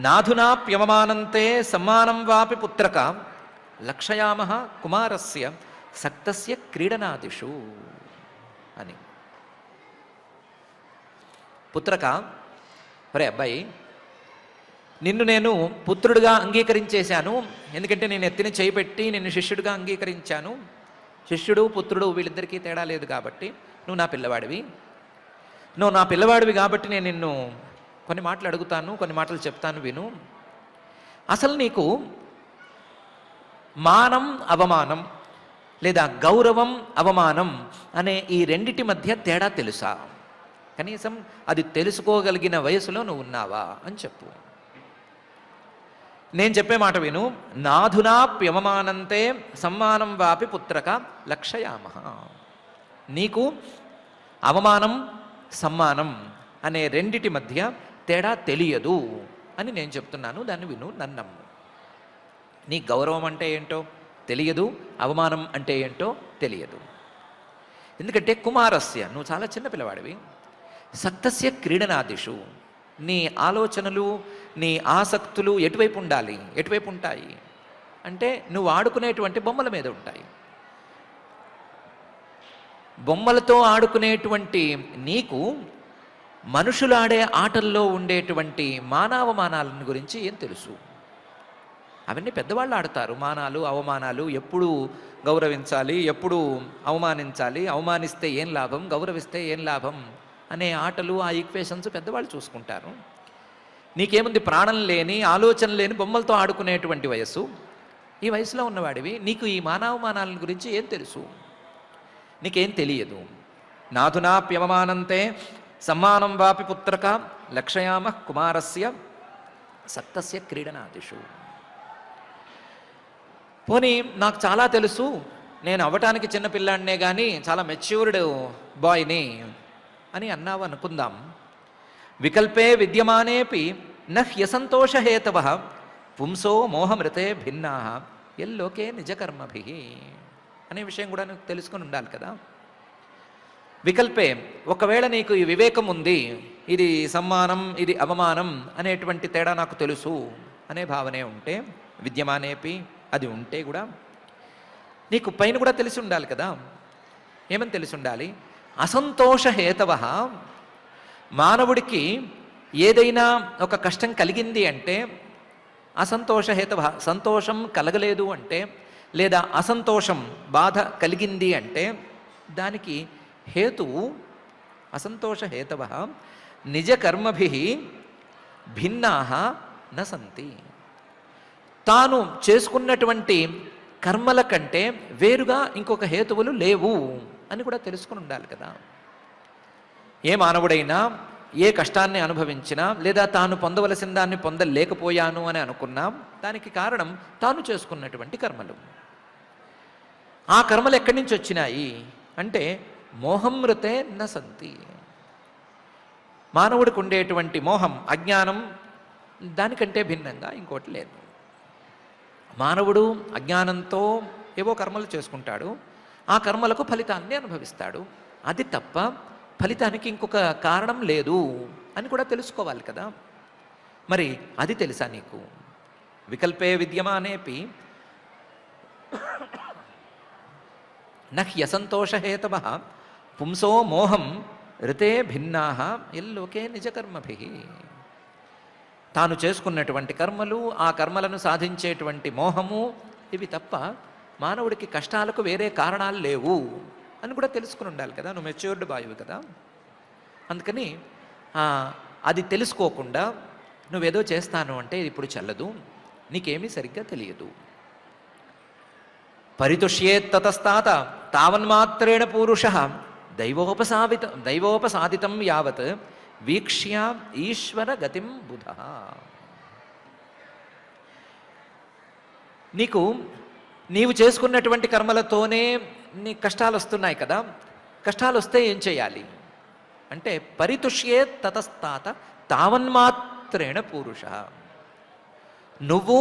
నాధునాప్యవమానంతే సమ్మానం వాపి పుత్రక లక్షయామః కుమారస్య సక్తస్య క్రీడనాదిషు అని. పుత్రక, ఒరే అబ్బాయి, నిన్ను నేను పుత్రుడిగా అంగీకరించేశాను, ఎందుకంటే నేను ఎత్తిన చేయి పెట్టి నిన్ను శిష్యుడిగా అంగీకరించాను. శిష్యుడు పుత్రుడు వీళ్ళిద్దరికీ తేడా లేదు కాబట్టి నువ్వు నా పిల్లవాడివి కాబట్టి నేను నిన్ను కొన్ని మాటలు అడుగుతాను, కొన్ని మాటలు చెప్తాను, విను. అసలు నీకు మానం అవమానం లేదా గౌరవం అవమానం అనే ఈ రెండిటి మధ్య తేడా తెలుసా? కనీసం అది తెలుసుకోగలిగిన వయసులో నువ్వు ఉన్నావా అని చెప్పు. నేను చెప్పే మాట విను. నాధునాప్యవమానంతే సమ్మానం వాపి పుత్రక లక్షయామః. నీకు అవమానం సమ్మానం అనే రెండిటి మధ్య తేడా తెలియదు అని నేను చెప్తున్నాను, దాన్ని విను, నన్ను నమ్ము. నీ గౌరవం అంటే ఏంటో తెలియదు, అవమానం అంటే ఏంటో తెలియదు. ఎందుకంటే కుమారస్య, నువ్వు చాలా చిన్న పిల్లవాడివి, సక్తస్య క్రీడనాదిషు, నీ ఆలోచనలు నీ ఆసక్తులు ఎటువైపు ఉండాలి, ఎటువైపు ఉంటాయి అంటే నువ్వు ఆడుకునేటువంటి బొమ్మల మీద ఉంటాయి. బొమ్మలతో ఆడుకునేటువంటి నీకు మనుషులు ఆడే ఆటల్లో ఉండేటువంటి మానావమానాలను గురించి ఏం తెలుసు? అవన్నీ పెద్దవాళ్ళు ఆడతారు. మానాలు అవమానాలు, ఎప్పుడు గౌరవించాలి, ఎప్పుడు అవమానించాలి, అవమానిస్తే ఏం లాభం, గౌరవిస్తే ఏం లాభం అనే ఆటలు, ఆ ఈక్వేషన్స్ పెద్దవాళ్ళు చూసుకుంటారు. నీకేముంది, ప్రాణం లేని ఆలోచన లేని బొమ్మలతో ఆడుకునేటువంటి వయస్సు. ఈ వయసులో ఉన్నవాడివి, నీకు ఈ మానవమానాల గురించి ఏం తెలుసు? నీకేం తెలియదు. నాధునాప్యవమానంతే సమ్మానం వాపి పుత్రక లక్షయామః కుమారస్య సక్తస్య క్రీడనాదిషు. పోనీ నాకు చాలా తెలుసు, నేను అవ్వటానికి చిన్నపిల్లాడినే కానీ చాలా మెచ్యూర్డ్ బాయ్ని అని అన్నావు అనుకుందాం. వికల్పే విద్యమానేపి నహ్యసంతోషహేతవః పుంసో మోహమృతే భిన్నాః ఎల్లోకే నిజకర్మభిః అనే విషయం కూడా నువ్వు తెలుసుకొని ఉండాలి కదా. వికల్పే, ఒకవేళ నీకు ఈ వివేకం ఉంది, ఇది సమ్మానం ఇది అవమానం అనేటువంటి తేడా నాకు తెలుసు అనే భావనే ఉంటే, విద్యమానేపి అది ఉంటే కూడా నీకు పైన కూడా తెలిసి ఉండాలి కదా. ఏమని తెలిసి ఉండాలి? అసంతోషహేతవః, మానవుడికి ఏదైనా ఒక కష్టం కలిగింది అంటే అసంతోషహేతవః, సంతోషం కలగలేదు అంటే లేదా అసంతోషం బాధ కలిగింది అంటే దానికి హేతువు అసంతోషహేతవః నిజకర్మభిః భిన్నాః న సంతి. తాను చేసుకున్నటువంటి కర్మల కంటే వేరుగా ఇంకొక హేతువులు లేవు అని కూడా తెలుసుకుని ఉండాలి కదా. ఏ మానవుడైనా ఏ కష్టాన్ని అనుభవించినా లేదా తాను పొందవలసిన దాన్ని పొందలేకపోయాను అని అనుకున్నా దానికి కారణం తాను చేసుకున్నటువంటి కర్మలు. ఆ కర్మలు ఎక్కడి నుంచి వచ్చినాయి అంటే మోహమృతే న సంతి. మానవుడికి ఉండేటువంటి మోహం, అజ్ఞానం దానికంటే భిన్నంగా ఇంకోటి లేదు. మానవుడు అజ్ఞానంతో ఏవో కర్మలు చేసుకుంటాడు, ఆ కర్మలకు ఫలితాన్ని అనుభవిస్తాడు. అది తప్ప ఫలితానికి ఇంకొక కారణం లేదు అని కూడా తెలుసుకోవాలి కదా. మరి అది తెలుసా నీకు? వికల్పే విద్యమానేపి నహ్యసంతోషహేతవ పుంసో మోహం ఋతే భిన్నా ఎల్లోకే నిజకర్మభి. తాను చేసుకున్నటువంటి కర్మలు, ఆ కర్మలను సాధించేటువంటి మోహము, ఇవి తప్ప మానవుడికి కష్టాలకు వేరే కారణాలు లేవు అని కూడా తెలుసుకుని ఉండాలి కదా. నువ్వు మెచ్యూర్డ్ బాయువు కదా. అందుకని అది తెలుసుకోకుండా నువ్వేదో చేస్తాను అంటే ఇప్పుడు చెల్లదు, నీకేమీ సరిగ్గా తెలియదు. పరితుష్యేత్తతస్తాత తావన్మాత్రేణ పూరుష దైవోపసాదితం యావత్ వీక్ష్య ఈశ్వర గతిం బుధ. నీవు చేసుకున్నటువంటి కర్మలతోనే నీ కష్టాలు వస్తున్నాయి కదా. కష్టాలు వస్తే ఏం చేయాలి అంటే పరితుష్యేత్ తతస్తాత తావన్మాత్రేణ పూరుష. నువ్వు,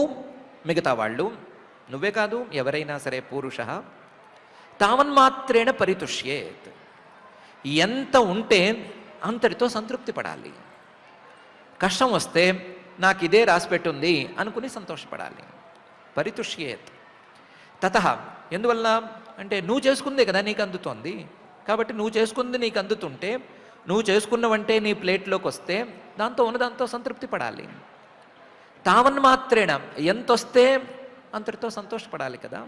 మిగతా వాళ్ళు, నువ్వే కాదు ఎవరైనా సరే పూరుష తావన్మాత్రేణ పరితుష్యేత్, ఎంత ఉంటే అంతటితో సంతృప్తి పడాలి. కష్టం వస్తే నాకు ఇదే రాసిపెట్టుంది అనుకుని సంతోషపడాలి. పరితుష్యేత్ తత, ఎందువల్ల అంటే నువ్వు చేసుకుందే కదా నీకు అందుతోంది. కాబట్టి నువ్వు చేసుకుంది నీకు అందుతుంటే, నువ్వు చేసుకున్నవంటే నీ ప్లేట్లోకి వస్తే దాంతో ఉన్నదాంతో సంతృప్తి పడాలి. తావన్మాత్రేణ, ఎంత వస్తే అంతటితో సంతోషపడాలి కదా.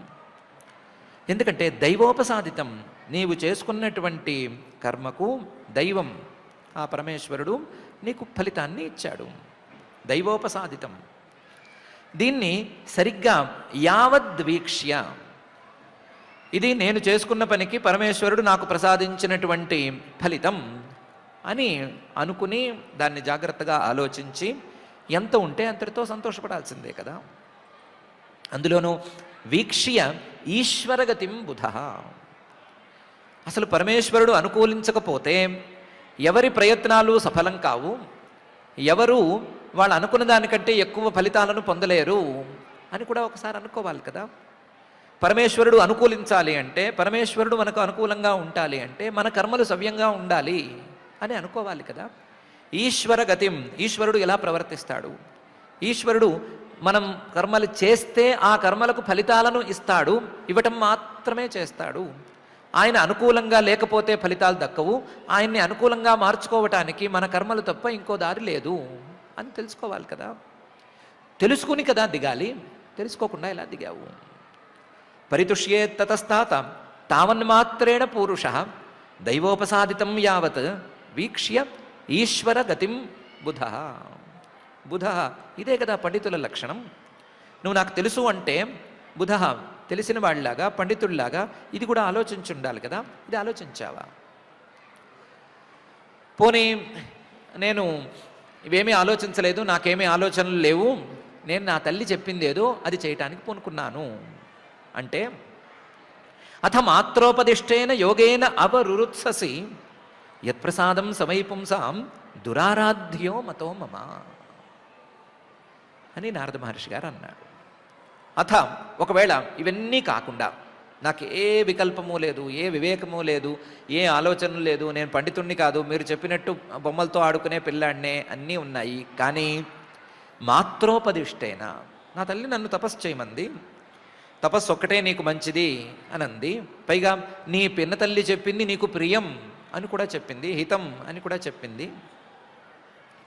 ఎందుకంటే దైవోపసాదితం, నీవు చేసుకున్నటువంటి కర్మకు దైవం, ఆ పరమేశ్వరుడు నీకు ఫలితాన్ని ఇచ్చాడు. దైవోపసాదితం. దీన్ని సరిగ్గా యావద్వీక్ష్య, ఇది నేను చేసుకున్న పనికి పరమేశ్వరుడు నాకు ప్రసాదించినటువంటి ఫలితం అని అనుకుని దాన్ని జాగ్రత్తగా ఆలోచించి ఎంత ఉంటే అంతటితో సంతోషపడాల్సిందే కదా. అందులోనూ వీక్ష్య ఈశ్వరగతిం బుధ. అసలు పరమేశ్వరుడు అనుకూలించకపోతే ఎవరి ప్రయత్నాలు సఫలం కావు, ఎవరు వాళ్ళు అనుకున్న దానికంటే ఎక్కువ ఫలితాలను పొందలేరు అని కూడా ఒకసారి అనుకోవాలి కదా. పరమేశ్వరుడు అనుకూలించాలి అంటే, పరమేశ్వరుడు మనకు అనుకూలంగా ఉండాలి అంటే మన కర్మలు సవ్యంగా ఉండాలి అని అనుకోవాలి కదా. ఈశ్వర గతిం, ఈశ్వరుడు ఎలా ప్రవర్తిస్తాడు? ఈశ్వరుడు మనం కర్మలు చేస్తే ఆ కర్మలకు ఫలితాలను ఇస్తాడు, ఇవ్వటం మాత్రమే చేస్తాడు. ఆయన అనుకూలంగా లేకపోతే ఫలితాలు దక్కవు. ఆయన్ని అనుకూలంగా మార్చుకోవటానికి మన కర్మలు తప్ప ఇంకో దారి లేదు అని తెలుసుకోవాలి కదా. తెలుసుకుని కదా దిగాలి, తెలుసుకోకుండా ఎలా దిగావు? పరితుష్యేత్ తతస్తాత తావన్మాత్రేణ పూరుష దైవోపసాదితం యావత్ వీక్ష్య ఈశ్వర గతిం బుధ. బుధ, ఇదే కదా పండితుల లక్షణం. నువ్వు నాకు తెలుసు అంటే బుధ, తెలిసిన వాళ్ళలాగా పండితుల్లాగా ఇది కూడా ఆలోచించి ఉండాలి కదా. ఇది ఆలోచించావా? పోనీ నేను ఇవేమీ ఆలోచించలేదు, నాకేమీ ఆలోచనలు లేవు, నేను నా తల్లి చెప్పింది ఏదో అది చేయటానికి పూనుకున్నాను అంటే, అథ మాత్రోపదిష్టేన యోగేన అవరురుత్ససి యత్ప్రసాదం సమయపుంసాం దురారాధ్యో మతో మమ అని నారద మహర్షి గారు అన్నాడు. అథ, ఒకవేళ ఇవన్నీ కాకుండా నాకు ఏ వికల్పము లేదు, ఏ వివేకము లేదు, ఏ ఆలోచన లేదు, నేను పండితుణ్ణి కాదు, మీరు చెప్పినట్టు బొమ్మలతో ఆడుకునే పిల్లాడినే, అన్నీ ఉన్నాయి, కానీ మాత్రోపదిష్టేన, నా తల్లి నన్ను తపస్సు చేయమంది, తపస్సు ఒక్కటే నీకు మంచిది అని అంది. పైగా నీ పిన్న తల్లి చెప్పింది నీకు ప్రియం అని కూడా చెప్పింది, హితం అని కూడా చెప్పింది.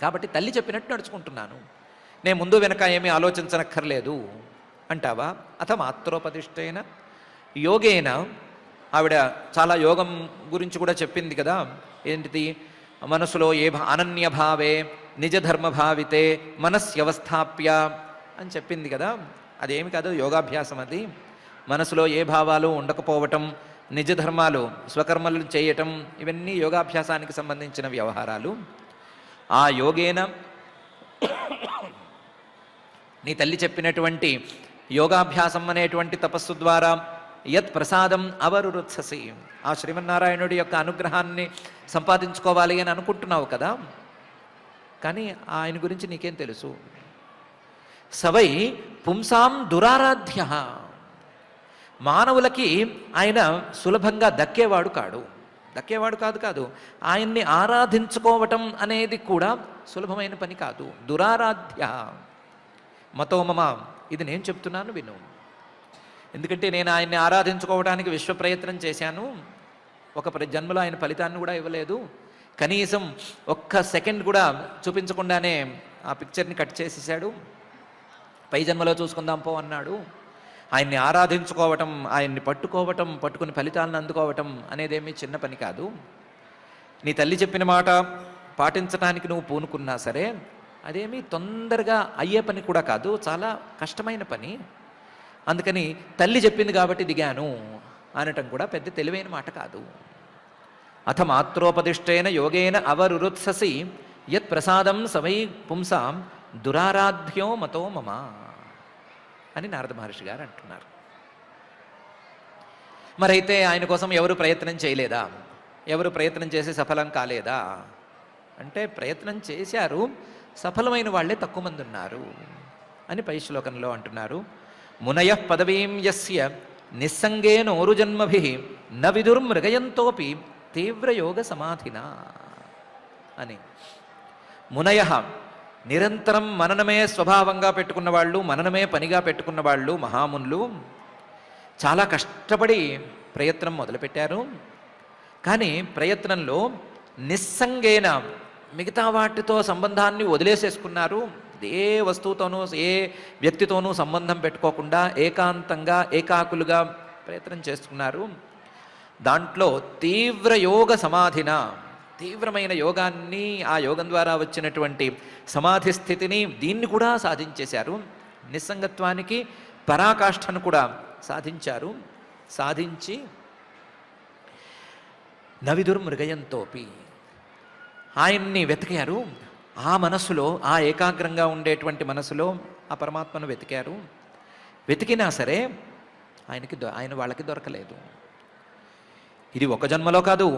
కాబట్టి తల్లి చెప్పినట్టు నడుచుకుంటున్నాను, నేను ముందు వెనక ఏమీ ఆలోచించనక్కర్లేదు అంటావా? అథ మాత్రోపదిష్టేన యోగేన, ఆవిడ చాలా యోగం గురించి కూడా చెప్పింది కదా. ఏంటిది? మనసులో అనన్యభావే నిజధర్మభావితే మనస్యవస్థాప్య అని చెప్పింది కదా. అదేమి కాదు, యోగాభ్యాసం అది. మనసులో ఏ భావాలు ఉండకపోవటం, నిజధర్మాలు స్వకర్మలు చేయటం, ఇవన్నీ యోగాభ్యాసానికి సంబంధించిన వ్యవహారాలు. ఆ యోగేన, నీ తల్లి చెప్పినటువంటి యోగాభ్యాసం అనేటువంటి తపస్సు ద్వారా యత్ ప్రసాదం అవరురుత్ససి, ఆ శ్రీమన్నారాయణుడి యొక్క అనుగ్రహాన్ని సంపాదించుకోవాలి అని అనుకుంటున్నావు కదా. కానీ ఆయన గురించి నీకేం తెలుసు? సవై పుంసాం దురారాధ్య, మానవులకి ఆయన సులభంగా దక్కేవాడు కాడు. దక్కేవాడు కాదు. ఆయన్ని ఆరాధించుకోవటం అనేది కూడా సులభమైన పని కాదు. దురారాధ్య మతో మమ, ఇది నేను చెప్తున్నాను విను. ఎందుకంటే నేను ఆయన్ని ఆరాధించుకోవడానికి విశ్వ ప్రయత్నం చేశాను. ఒక జన్మలో ఆయన ఫలితాన్ని కూడా ఇవ్వలేదు. కనీసం ఒక్క సెకండ్ కూడా చూపించకుండానే ఆ పిక్చర్ని కట్ చేసేసాడు. పై జన్మలో చూసుకుందాం పో అన్నాడు. ఆయన్ని ఆరాధించుకోవటం, ఆయన్ని పట్టుకోవటం, పట్టుకుని ఫలితాలను అందుకోవటం అనేదేమీ చిన్న పని కాదు. నీ తల్లి చెప్పిన మాట పాటించడానికి నువ్వు పూనుకున్నా సరే అదేమీ తొందరగా అయ్యే పని కూడా కాదు, చాలా కష్టమైన పని. అందుకని తల్లి చెప్పింది కాబట్టి దిగాను అనటం కూడా పెద్ద తెలివైన మాట కాదు. అథ మాత్రోపదిష్టేన యోగేన అవరురుత్ససి యత్ ప్రసాదం సవై పుంసాం దురారాధ్యో మతో మమ అని నారద మహర్షి గారు అంటున్నారు. మరైతే ఆయన కోసం ఎవరు ప్రయత్నం చేయలేదా? ఎవరు ప్రయత్నం చేసి సఫలం కాలేదా అంటే ప్రయత్నం చేశారు, సఫలమైన వాళ్ళే తక్కువ మంది ఉన్నారు అని పై శ్లోకంలో అంటున్నారు. మునయ పదవీం యస్య నిస్సంగేనోరు జన్మభి న విదుర్మృగయంతోపి తీవ్రయోగ సమాధినా అని. మునయ నిరంతరం మననమే స్వభావంగా పెట్టుకున్న వాళ్ళు, మననమే పనిగా పెట్టుకున్న వాళ్ళు, మహామునులు చాలా కష్టపడి ప్రయత్నం మొదలుపెట్టారు. కానీ ప్రయత్నంలో నిస్సంగేన మిగతా వాటితో సంబంధాన్ని వదిలేసేసుకున్నారు. ఏ వస్తువుతోనూ ఏ వ్యక్తితోనూ సంబంధం పెట్టుకోకుండా ఏకాంతంగా ఏకాకులుగా ప్రయత్నం చేసుకున్నారు. దాంట్లో తీవ్ర యోగ సమాధిన, తీవ్రమైన యోగాన్ని, ఆ యోగం ద్వారా వచ్చినటువంటి సమాధి స్థితిని, దీన్ని కూడా సాధించేశారు. నిస్సంగత్వానికి పరాకాష్ఠను కూడా సాధించారు. సాధించి నవిదుర్మృగయంతోపి ఆయన్ని వెతికారు. ఆ మనసులో, ఆ ఏకాగ్రంగా ఉండేటువంటి మనసులో ఆ పరమాత్మను వెతికారు. వెతికినా సరే ఆయన వాళ్ళకి దొరకలేదు. ఇది ఒక జన్మలో కాదు,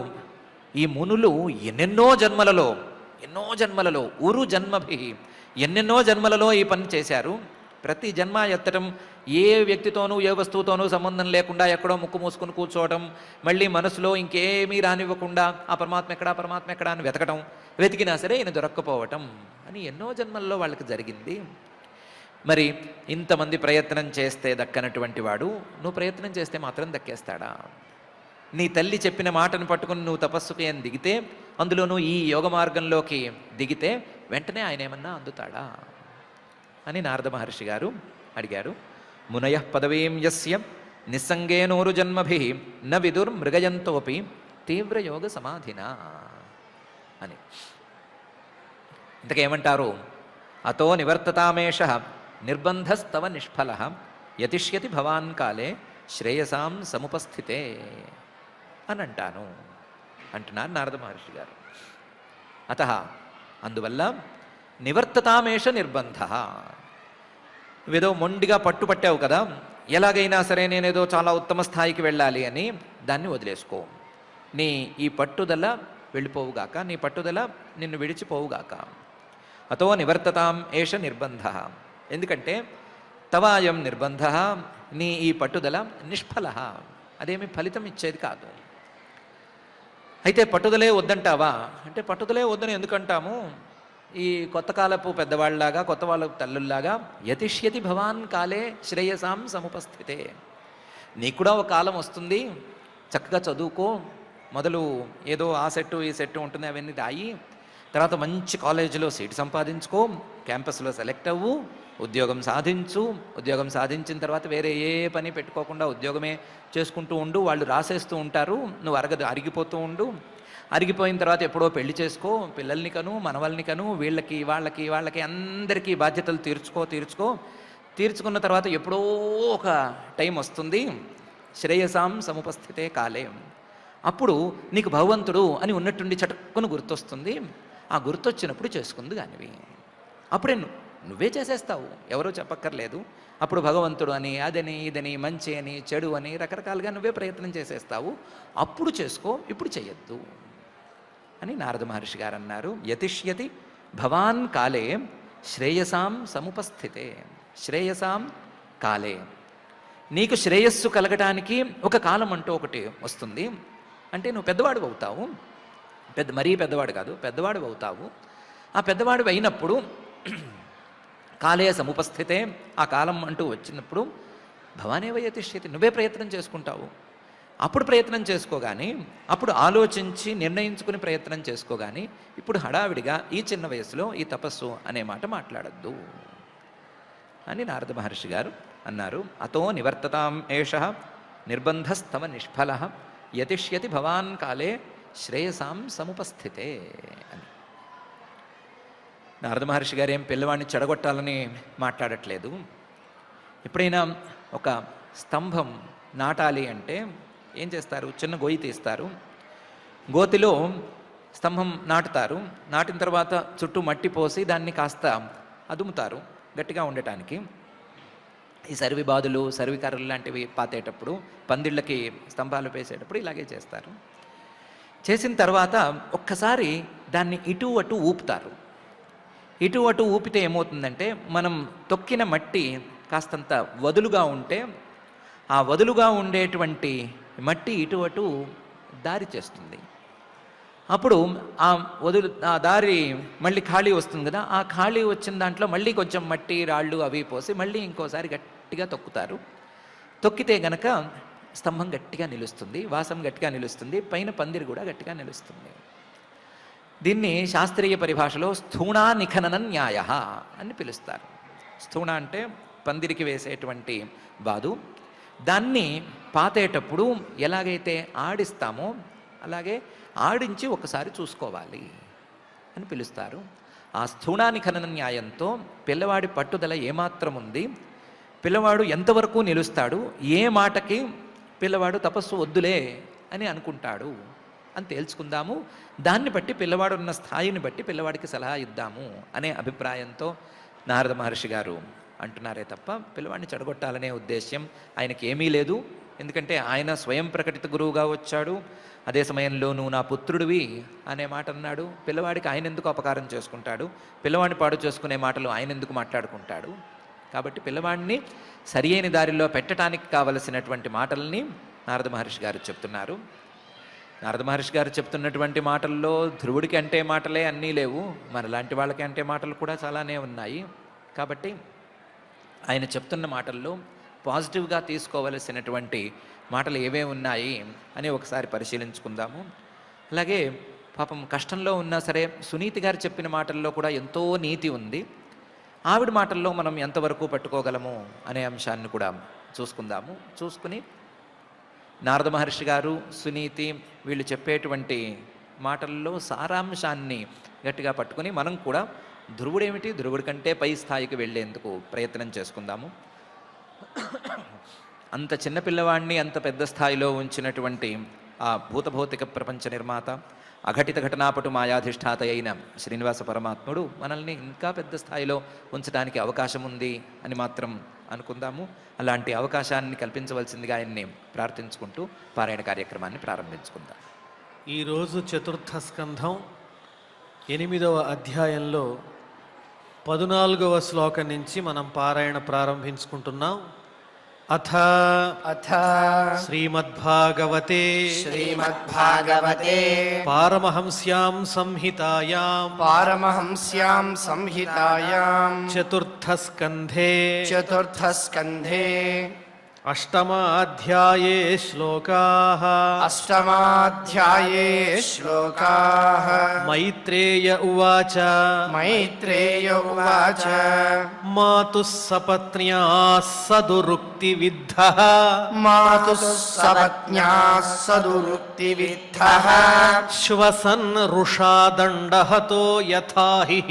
ఈ మునులు ఎన్నెన్నో జన్మలలో ఉరు జన్మభి ఎన్నెన్నో జన్మలలో ఈ పని చేశారు. ప్రతి జన్మ ఎత్తడం, ఏ వ్యక్తితోనూ ఏ వస్తువుతోనూ సంబంధం లేకుండా ఎక్కడో ముక్కు మూసుకుని కూర్చోవడం, మళ్ళీ మనసులో ఇంకేమీ రానివ్వకుండా ఆ పరమాత్మ ఎక్కడా అని వెతకడం, వెతికినా సరే ఈయన దొరక్కపోవటం అని ఎన్నో జన్మల్లో వాళ్ళకి జరిగింది. మరి ఇంతమంది ప్రయత్నం చేస్తే దక్కనటువంటి వాడు నువ్వు ప్రయత్నం చేస్తే మాత్రం దక్కేస్తాడా? నీ తల్లి చెప్పిన మాటను పట్టుకుని నువ్వు తపస్సుకి అని దిగితే, అందులోనూ ఈ యోగ మార్గంలోకి దిగితే వెంటనే ఆయన ఏమన్నా అందుతాడా అని నారద మహర్షి గారు అడిగారు. మునయ పదవీం యస్య నిస్సంగేనోరు జన్మభి న విదుర్మృగయంతోపి తీవ్రయోగ సమాధినా అని. ఇంతకేమంటారు? అతో నివర్తతామేష నిర్బంధస్తవ నిష్ఫల యతిష్యతి భవాన్ కాలే శ్రేయసాం సముపస్థితే అని అంటున్నారు నారద మహర్షి గారు. అత అందువల్ల నివర్తతామేష నిర్బంధ, నువ్వేదో మొండిగా పట్టుపట్టావు కదా, ఎలాగైనా సరే నేనేదో చాలా ఉత్తమ స్థాయికి వెళ్ళాలి అని దాన్ని వదిలేసుకో. నీ ఈ పట్టుదల వెళ్ళిపోవుగాక, నీ పట్టుదల నిన్ను విడిచిపోవుగాక. అతో నివర్తతాం ఏష నిర్బంధ, ఎందుకంటే తవాయం నిర్బంధ, నీ ఈ పట్టుదల నిష్ఫల, అదేమి ఫలితం ఇచ్చేది కాదు. అయితే పట్టుదలే వద్దంటావా అంటే పట్టుదలే వద్దని ఎందుకంటాము? ఈ కొత్త కాలపు పెద్దవాళ్ళలాగా, కొత్త వాళ్ళ తల్లుల్లాగా యతిష్యతి భవాన్ కాలే శ్రేయసాం సముపస్థితే, నీకు కూడా ఒక కాలం వస్తుంది, చక్కగా చదువుకో, మొదలు ఏదో ఆ సెట్టు ఈ సెట్టు ఉంటుంది అవన్నీ రాయి, తర్వాత మంచి కాలేజీలో సీట్ సంపాదించుకో, క్యాంపస్లో సెలెక్ట్ అవ్వు, ఉద్యోగం సాధించు, ఉద్యోగం సాధించిన తర్వాత వేరే ఏ పని పెట్టుకోకుండా ఉద్యోగమే చేసుకుంటూ ఉండు, వాళ్ళు రాసేస్తూ ఉంటారు, నువ్వు అరిగిపోతూ ఉండు, అరిగిపోయిన తర్వాత ఎప్పుడో పెళ్లి చేసుకో, పిల్లల్ని కను, మనవల్ని కను, వీళ్ళకి వాళ్ళకి అందరికీ బాధ్యతలు తీర్చుకున్న తర్వాత ఎప్పుడో ఒక టైం వస్తుంది, శ్రేయసాం సముపస్థితే కాలే, అప్పుడు నీకు భగవంతుడు అని ఉన్నట్టుండి చటుక్కును గుర్తొస్తుంది. ఆ గుర్తొచ్చినప్పుడు చేసుకుంది కానివి, అప్పుడే నువ్వే చేసేస్తావు, ఎవరో చెప్పక్కర్లేదు. అప్పుడు భగవంతుడు అని, అదని ఇదని, మంచి అని, చెడు అని రకరకాలుగా నువ్వే ప్రయత్నం చేసేస్తావు. అప్పుడు చేసుకో, ఇప్పుడు చెయ్యొద్దు అని నారద మహర్షి గారు అన్నారు. యతిష్యతి భవాన్ కాలే శ్రేయసాం సముపస్థితే, శ్రేయసాం కాలే, నీకు శ్రేయస్సు కలగటానికి ఒక కాలం అంటూ ఒకటి వస్తుంది. అంటే నువ్వు పెద్దవాడు అవుతావు, మరీ పెద్దవాడు కాదు, పెద్దవాడు అవుతావు. ఆ పెద్దవాడు అయినప్పుడు కాలే సముపస్థితే, ఆ కాలం అంటూ వచ్చినప్పుడు భవానేవ యతిష్యతి, నువ్వే ప్రయత్నం చేసుకుంటావు. అప్పుడు ప్రయత్నం చేసుకోగాని, అప్పుడు ఆలోచించి నిర్ణయించుకుని ప్రయత్నం చేసుకోగాని, ఇప్పుడు హడావిడిగా ఈ చిన్న వయసులో ఈ తపస్సు అనే మాట మాట్లాడద్దు అని నారద మహర్షి గారు అన్నారు. అతో నివర్తతాం ఏషః నిర్బంధస్తవ నిష్ఫలః యతిష్యతి భవాన్ కాలే శ్రేయసాం సముపస్థితే అని. నారద మహర్షి గారు ఏం పిల్లవాడిని చెడగొట్టాలని మాట్లాడట్లేదు. ఎప్పుడైనా ఒక స్తంభం నాటాలి అంటే ఏం చేస్తారు? చిన్న గోయి తీస్తారు, గోతిలో స్తంభం నాటుతారు. నాటిన తర్వాత చుట్టూ మట్టి పోసి దాన్ని కాస్త అదుముతారు గట్టిగా ఉండటానికి. ఈ సరివి బాదులు, సరివి కర్రలు లాంటివి పాతేటప్పుడు, పందిళ్ళకి స్తంభాలు వేసేటప్పుడు ఇలాగే చేస్తారు. చేసిన తర్వాత ఒక్కసారి దాన్ని ఇటు అటు ఊపుతారు. ఇటు అటు ఊపితే ఏమవుతుందంటే, మనం తొక్కిన మట్టి కాస్తంత వదులుగా ఉంటే ఆ వదులుగా ఉండేటువంటి మట్టి ఇటు అటు దారి చేస్తుంది. అప్పుడు ఆ దారి మళ్ళీ ఖాళీ వస్తుంది కదా, ఆ ఖాళీ వచ్చిన దాంట్లో మళ్ళీ కొంచెం మట్టి రాళ్ళు అవి పోసి మళ్ళీ ఇంకోసారి గట్టిగా తొక్కుతారు. తొక్కితే గనక స్తంభం గట్టిగా నిలుస్తుంది, వాసం గట్టిగా నిలుస్తుంది, పైన పందిరి కూడా గట్టిగా నిలుస్తుంది. దీన్ని శాస్త్రీయ పరిభాషలో స్థూణా నిఖనన న్యాయ అని పిలుస్తారు. స్థూణ అంటే పందిరికి వేసేటువంటి బాదు. దాన్ని పాతేటప్పుడు ఎలాగైతే ఆడిస్తామో అలాగే ఆడించి ఒకసారి చూసుకోవాలి అని పిలుస్తారు. ఆ స్థూణాని ఖనన న్యాయంతో పిల్లవాడి పట్టుదల ఏమాత్రం ఉంది, పిల్లవాడు ఎంతవరకు నిలుస్తాడు, ఏ మాటకి పిల్లవాడు తపస్సు వద్దులే అని అనుకుంటాడు అని తేల్చుకుందాము. దాన్ని బట్టి పిల్లవాడు ఉన్న స్థాయిని బట్టి పిల్లవాడికి సలహా ఇద్దాము అనే అభిప్రాయంతో నారద మహర్షి గారు అంటున్నారే తప్ప పిల్లవాడిని చెడగొట్టాలనే ఉద్దేశ్యం ఆయనకి ఏమీ లేదు. ఎందుకంటే ఆయన స్వయం ప్రకటిత గురువుగా వచ్చాడు. అదే సమయంలో నువ్వు నా పుత్రుడివి అనే మాట అన్నాడు. పిల్లవాడికి ఆయన ఎందుకు అపకారం చేసుకుంటాడు, పిల్లవాడిని పాడు చేసుకునే మాటలు ఆయన ఎందుకు మాట్లాడుకుంటాడు? కాబట్టి పిల్లవాడిని సరి అయిన దారిలో పెట్టడానికి కావలసినటువంటి మాటల్ని నారద మహర్షి గారు చెప్తున్నారు. నారద మహర్షి గారు చెప్తున్నటువంటి మాటల్లో ధ్రువుడికి అంటే మాటలే అన్నీ లేవు, మనలాంటి వాళ్ళకి అంటే మాటలు కూడా చాలానే ఉన్నాయి. కాబట్టి ఆయన చెప్తున్న మాటల్లో పాజిటివ్గా తీసుకోవలసినటువంటి మాటలు ఏవే ఉన్నాయి అని ఒకసారి పరిశీలించుకుందాము. అలాగే పాపం కష్టంలో ఉన్నా సరే సునీతి గారు చెప్పిన మాటల్లో కూడా ఎంతో నీతి ఉంది. ఆవిడ మాటల్లో మనం ఎంతవరకు పట్టుకోగలము అనే అంశాన్ని కూడా చూసుకుందాము. చూసుకుని నారద మహర్షి గారు, సునీతి వీళ్ళు చెప్పేటువంటి మాటల్లో సారాంశాన్ని గట్టిగా పట్టుకుని మనం కూడా ధ్రువుడేమిటి, ధ్రువుడి కంటే పై స్థాయికి వెళ్ళేందుకు ప్రయత్నం చేసుకుందాము. అంత చిన్న పిల్లవాడిని అంత పెద్ద స్థాయిలో ఉంచినటువంటి ఆ భూతభౌతిక ప్రపంచ నిర్మాత, అఘటిత ఘటనాపటు మాయాధిష్ఠాత అయిన శ్రీనివాస పరమాత్ముడు మనల్ని ఇంకా పెద్ద స్థాయిలో ఉంచడానికి అవకాశం ఉంది అని మాత్రం అనుకుందాము. అలాంటి అవకాశాన్ని కల్పించవలసిందిగా ఆయన్ని ప్రార్థించుకుంటూ పారాయణ కార్యక్రమాన్ని ప్రారంభించుకుందాం. ఈరోజు చతుర్థ స్కంధం 8వ అధ్యాయంలో 14వ శ్లోకం నుంచి మనం పారాయణ ప్రారంభించుకుంటున్నాం. అథ శ్రీమద్భాగవతే పారమహంస్యాం సంహితాయాం చతుర్థ స్కంధే అష్టమాధ్యాయే శ్లోకాః మైత్రేయ ఉవాచ మాతుః సపత్న్యాః సదురుక్తి విద్ధః శ్వసన్ రుషా దండహతో యథాహి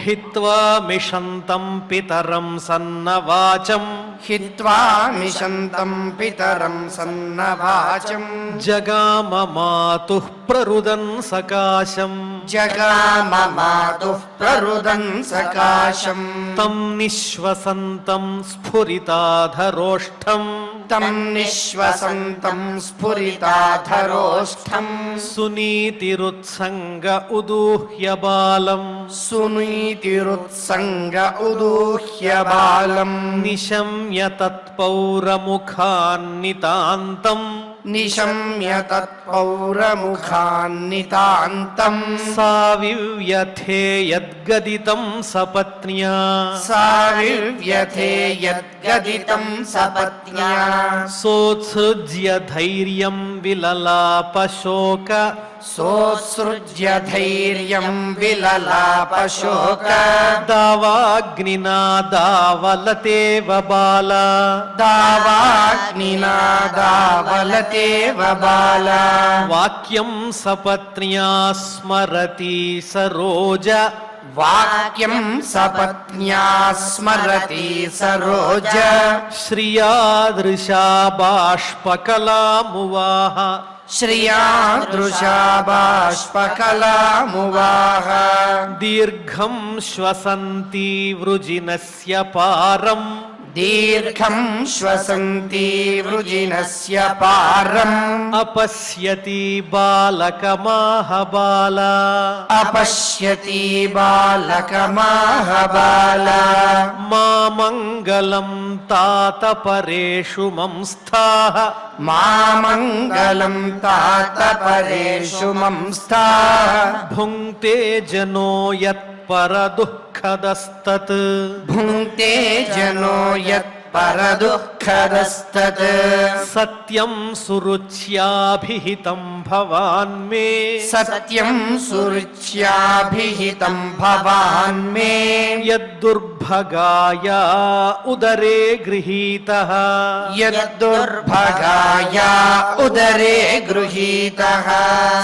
హిత్వా మిషంతం పితరం సన్నవాచం జగామ మాతుః ప్రరుదన్ సకాశం తం నిశ్వసంతం స్ఫురితాధరోష్ఠం तं निःश्वसन्तं स्फुरिताधरोष्ठम् सुनीतिरुत्सङ्ग उदूह्य बालम् सुनीतिरुत्सङ्ग उदूह्य बालम् निशम्य तत्पौरमुखान्नितान्तम् निशम्य तत्पौरमुखान्नितान्तम् साविव्यथे यद्गदितं सपत्न्या साविव्यथे यद्गदितं सपत्न्या सोत्सृज्य धैर्यं विललापशोक सोत्सृज्य धैर्यं विललापशोक दावाग्निना दावलतेव बाला दावाग्निना दावलतेव बाला वाक्यं सपत्न्या स्मरति सरोज वाक्यं सपत्न्या स्मरति सरोज श्रिया दृशा बाष्पकलामुवाह श्रिया दृशा बाष्पकलामुवाह दीर्घं श्वसन्ती वृजिनस्य पारम् दीर्घं श्वसन्ती वृजिनस्य पारम् अपश्यति बालकमाहबाला अपश्यति बालकमाहबाला मामङ्गलं तात परेषु मंस्थाः मामङ्गलं तात परेषु मंस्थाः भुङ्क्ते जनो यत्परदुःखदस्तत् भुङ्क्ते जनो यत्परदुःखदस्तत् सत्यं सुरुच्याभिहितं भवान् मे सत्यं सुरुच्याभिहितं भवान् मे यद्दुर्भगाया उदरे गृहीतः यद्दुर्भगाया उदरे गृहीतः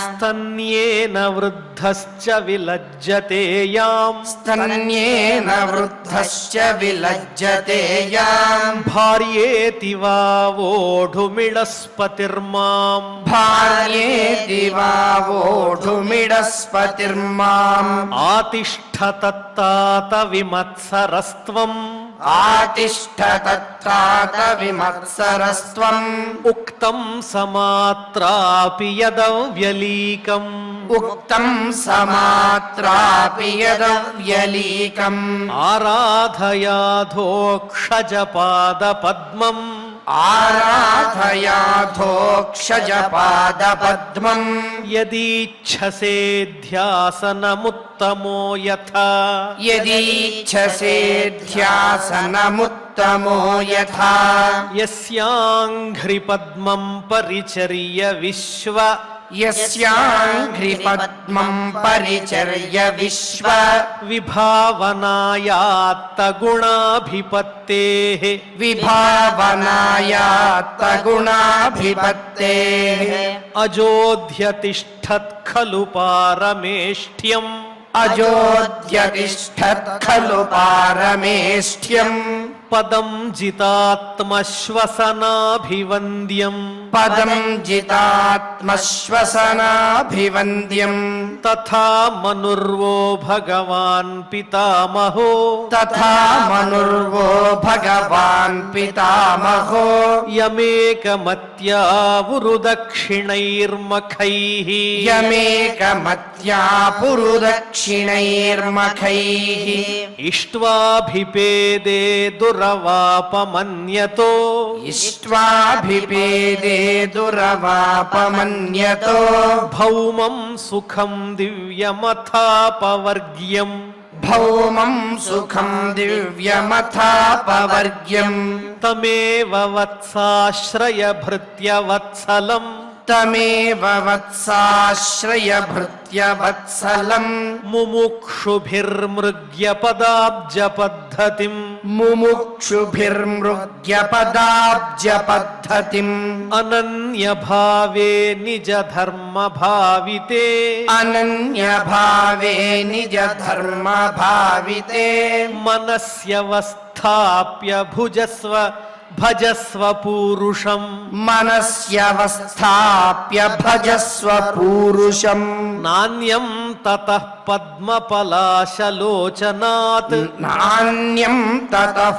स्तन्येन वृद्धश्च विलज्जते याम् स्तन्येन वृद्धश्च विलज्जते याम् भार्येति वा वोढुमिडस्पतिर्माम् भार्येति वा वोढुमिडस्पतिर्माम् आतिष्ठतत्तात विमत्सरस्त्वम् आतिष्ठतत्तात विमत्सरस्त्वम् उक्तं समात्रापि यदव्यलीकम् उक्तं समात्रापि यदव्यलीकम् आराधयाधोक्षजपादपद्मम् आराधयाधोक्षजपादपद्मम् यदीच्छसे ध्यासनमुत्तमो यथा यदीच्छसे ध्यासनमुत्तमो यथा यस्याङ्घ्रिपद्मं परिचर्य विश्व यस्याङ्घ्रिपद्मं परिचर्य विश्व विभावनायात्तगुणाभिपत्तेः विभावनायात्तगुणाभिपत्तेः अजोध्यतिष्ठत् खलु पारमेष्ठ्यम् अजोध्यतिष्ठत् खलु पारमेष्ठ्यम् पदं जितात्मश्वसनाभिवन्द्यम् पदं जितात्मश्वसनाभिवन्द्यम् तथा मनुर्वो भगवान् पितामहो तथा मनुर्वो भगवान् पितामहो यमेकमत्यावुरुदक्षिणैर्मखैः यमेकमत्या पुरुदक्षिणैर्मखैः इष्ट्वाभिपेदे दुरवापमन्यतो इष्ट्वाभिपेदे दुरवापमन्यतो भौमं सुखं दिव्यमथापवर्ग्यम् भौमं सुखं दिव्यमथापवर्ग्यम् तमेव वत्साश्रयभृत्यवत्सलम् तमेव वत्साश्रयभृत्यवत्सलम् मुमुक्षुभिर्मृग्यपदाब्जपद्धतिम् मुमुक्षुभिर्मृग्यपदाब्जपद्धतिम् अनन्यभावे निजधर्मभाविते अनन्यभावे निजधर्मभाविते मनस्यवस्थाप्य भुजस्व భజస్వ పూరుషం మనస్యవస్థాప్య భజస్వ పూరుషం నాణ్యం తతః పద్మపలాశలోచనాత్ నాణ్యం తతః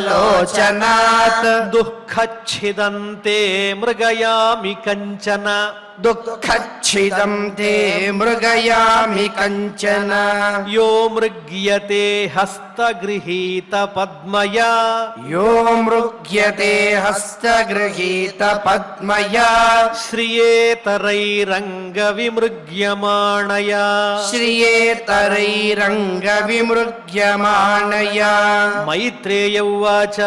పద్మపలాశలోచనాత్ దుఃఖచ్ఛిదంతే మృగయామి కంచన దుఃఖచ్ఛిదం తే మృగయామి కంచన యో మృగ్యతే హస్తగృహీత పద్మయా యో మృగ్యతే హస్తగృహీత పద్మయా శ్రియేతరైరంగ విమృగ్యమాణయా శ్రియేతరైరంగ విమృగ్యమాణయా మైత్రేయ ఉవాచ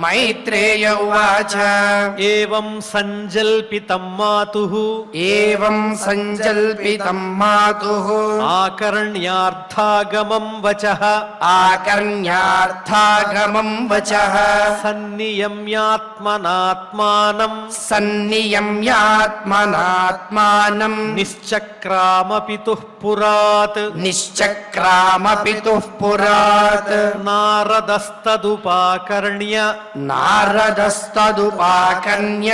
మైత్రేయ ఉవాచ ఏవం సంజల్పితం మాతుః ఏవం సంజల్పితం మాతుః ఆకర్ణ్యార్థాగమం వచః ఆకర్ణ్యార్థాగమం వచః సన్నియమ్యాత్మనాత్మానం సన్నియమ్యాత్మనాత్మానం నిశ్చక్రామ పితుః పురాత్ నిశ్చక్రామ పితుః పురాత్ నారదస్తదుపాకర్ణ్య నారదస్తదుపాకర్ణ్య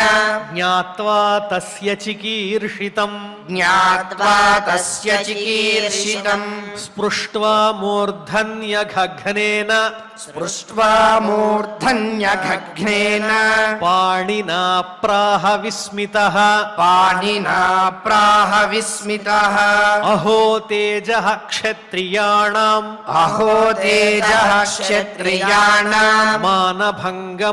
జ్ఞాత్వా తస్య చికీర్షితం జ్ఞాత్వా తస్య చికీర్షితం స్పృష్ట్వా మూర్ధన్యఘఘ్నేన స్పృష్ట్వా మూర్ధన్యఘఘ్నేన పాణినా ప్రాహ విస్మితః పాణినా ప్రాహ విస్మితః అహో తేజః క్షత్రియాణాం అహో తేజః క్షత్రియాణాం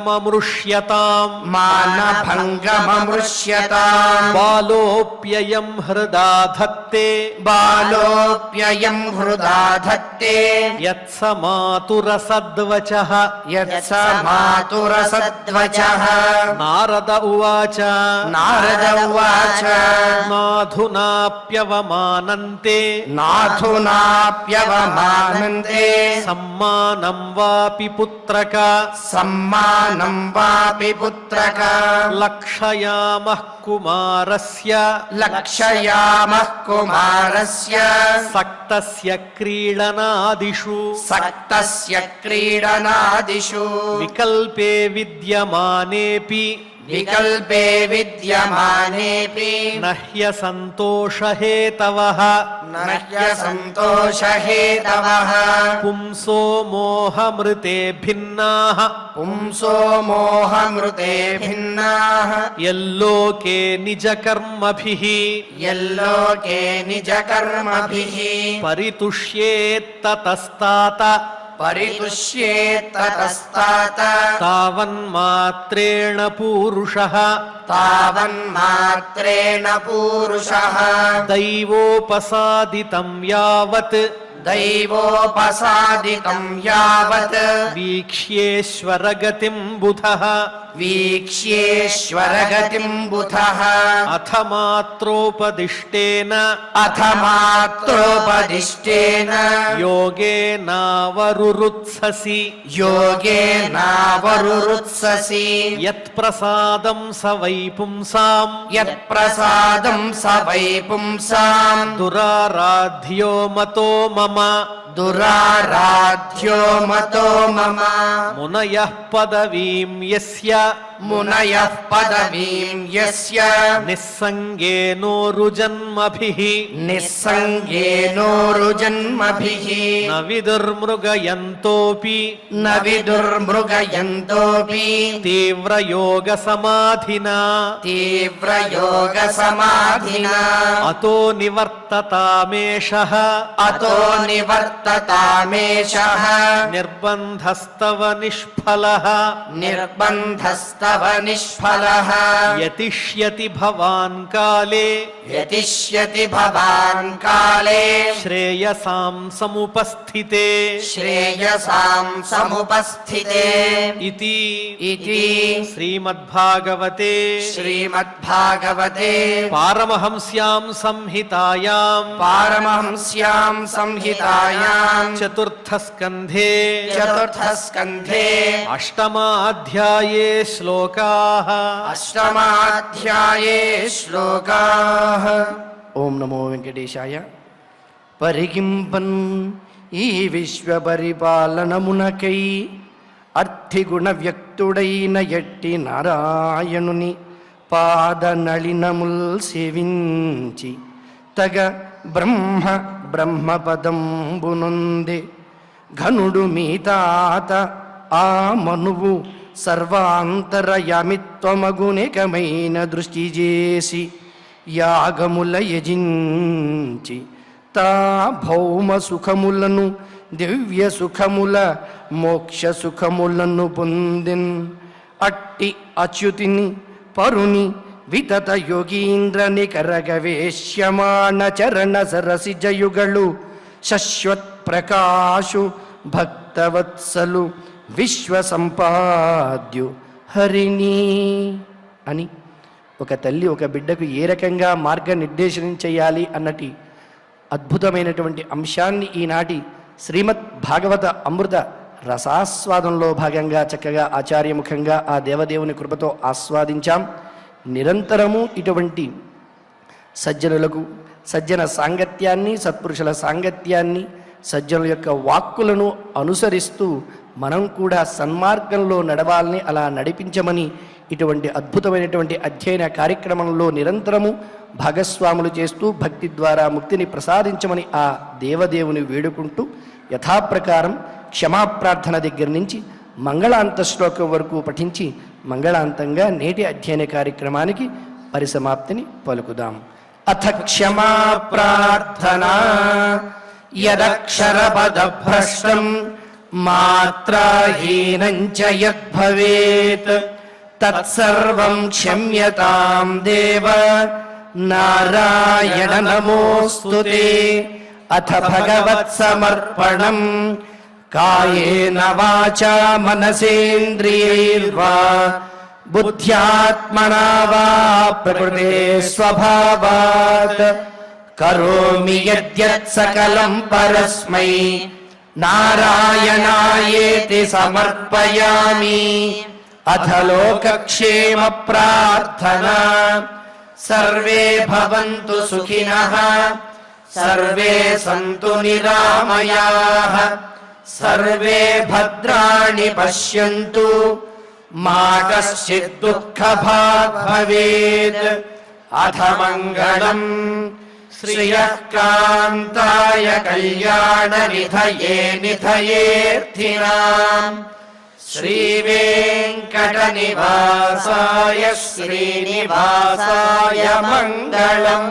మానభంగమమృష్యతాం మానభంగమమృష్యతాం బాలోప్యయం హృదా ధత్తే బాలోప్యయం హృదా ధత్తే యత్స మాతురసద్వచః యత్స మాతురసద్వచః నారద ఉవాచ నారద ఉవాచ నాధునాప్యవమానంతే నాథునాప్యవమానంతే సమ్మానం వాపి పుత్రక సమ్మానం వాపి పుత్రక లక్షయామః కుమారస్య లక్షయామః కుమారస్య సక్తస్య క్రీడనాదిషు సక్తస్య క్రీడనాదిషు వికల్పే విద్యమానేపి వికల్పే విద్యమానేపి నహ్య సంతోషహేతవః నహ్య సంతోషహేతవః పుంసో మోహమృతే భిన్నాః పుంసో మోహమృతే భిన్నాః యల్లోకే నిజకర్మభిః యల్లోకే నిజకర్మభిః పరితుష్యేత్తతస్తాత పరితుష్యేత్తతస్తాత తావన్మాత్రేణ పూరుషః తావన్మాత్రేణ పూరుషః దైవోపసాదితం యావత్ దైవోపసాదితం యావత్ వీక్ష్యేశ్వరగతిం బుధః వీక్ష్యేశ్వరగతిం బుధః అథ మాత్రోపదిష్టేన అథ మాత్రోపదిష్టేన యోగేనావరురుత్ససి యోగేనావరురుత్ససి యత్ప్రసాదం స వై పుంసాం యత్ప్రసాదం స వై పుంసాం దురారాధ్యో మతో మమ దురారాధ్యో మతో మమ మునయః పదవీం యస్య మునయః పదవీం యస్య నిస్సంగేనోరుజన్మభిః నిస్సంగేనోరుజన్మభిః న విదుర్మృగయంతోపి న విదుర్మృగయంతోపి తీవ్రయోగసమాధినా తీవ్రయోగసమాధినా అతో నివర్తతామేషః అతో నివర్తతామేషః నిర్బంధస్తవ నిష్ఫలః నిర్బంధస్తవ నిష్ఫలః యతిష్యతి భవాన్ కాలే యతిష్యతి భవాన్ కాలే శ్రేయసాం సముపస్థితే శ్రేయసాం సముపస్థితే ఇతి ఇతి శ్రీమద్భాగవతే శ్రీమద్భాగవతే పారమహంస్యాం సంహితాయాం పారమహంస్యాం సంహితాయాం చతుర్థస్కంధే చతుర్థస్కంధే అష్టమాధ్యాయే శ్లోకాః అష్టమాధ్యాయే శ్లోకాః. ఓం నమో వెంకటేశాయ. పరికింపన్ ఈ విశ్వ పరిపాలనమునకై అర్థిగుణ వ్యక్తుడైన ఎట్టి నారాయణుని పాదనళినముల్ సేవించి తగ బ్రహ్మపదంబునుందే ఘనుడు మీ తాత ఆ మనువు సర్వాంతరయామిత్వమగునేకమైన దృష్టి చేసి యాగముల యజించి తా భౌమ సుఖములను దివ్య సుఖముల మోక్ష సుఖములను పొందిన్. అట్టి అచ్యుతిని పరుని వితత యోగీంద్ర నికరగవేశ్యమాణ చరణ సరసి జయుగళు శశ్వత్ ప్రకాశు భక్తవత్సలు విశ్వ సంపాద్యు హరిణి అని ఒక తల్లి ఒక బిడ్డకు ఏ రకంగా మార్గనిర్దేశనం చేయాలి అన్నటి అద్భుతమైనటువంటి అంశాన్ని ఈనాటి శ్రీమద్ భాగవత అమృత రసాస్వాదంలో భాగంగా చక్కగా ఆచార్యముఖంగా ఆ దేవదేవుని కృపతో ఆస్వాదించాం. నిరంతరము ఇటువంటి సజ్జనులకు సజ్జన సాంగత్యాన్ని, సత్పురుషుల సాంగత్యాన్ని, సజ్జనుల యొక్క వాక్కులను అనుసరిస్తూ మనం కూడా సన్మార్గంలో నడవాలని, అలా నడిపించమని ఇటువంటి అద్భుతమైనటువంటి అధ్యయన కార్యక్రమంలో నిరంతరము భాగస్వాములు చేస్తూ భక్తి ద్వారా ముక్తిని ప్రసాదించమని ఆ దేవదేవుని వేడుకుంటూ యథాప్రకారం క్షమాప్రార్థన దగ్గర నుంచి మంగళాంత శ్లోకం వరకు పఠించి మంగళాంతంగా నేటి అధ్యయన కార్యక్రమానికి పరిసమాప్తిని పలుకుదాం. అథ క్షమా ప్రార్థనా యదక్షరపదభ్రష్టం మాత్రాహీనం చ యద్భవేత్ తత్సర్వం క్షమ్యతాం దేవ నారాయణ నమోస్తుతే. అథ భగవత్ సమర్పణం కాయేన వాచా మనసేంద్రియైర్వా బుద్ధ్యాత్మనా వా ప్రకృతే స్వభావాత్ కరోమి యద్యత్ సకలం పరస్మై నారాయణాయేతి సమర్పయామి. అథ లోకక్షేమ ప్రార్థనా సర్వే భవంతు సుఖినః సర్వే సంతు నిరామయాః సర్వే భద్రాణి పశ్యంతు మా కశ్చిద్ దుఃఖభాగ్ భవేత్. అథ మంగళం శ్రియః కాంతాయ కళ్యాణ నిధయే నిధయేర్థినాం శ్రీవేంకటనివాసాయ శ్రీనివాసాయ మంగళం.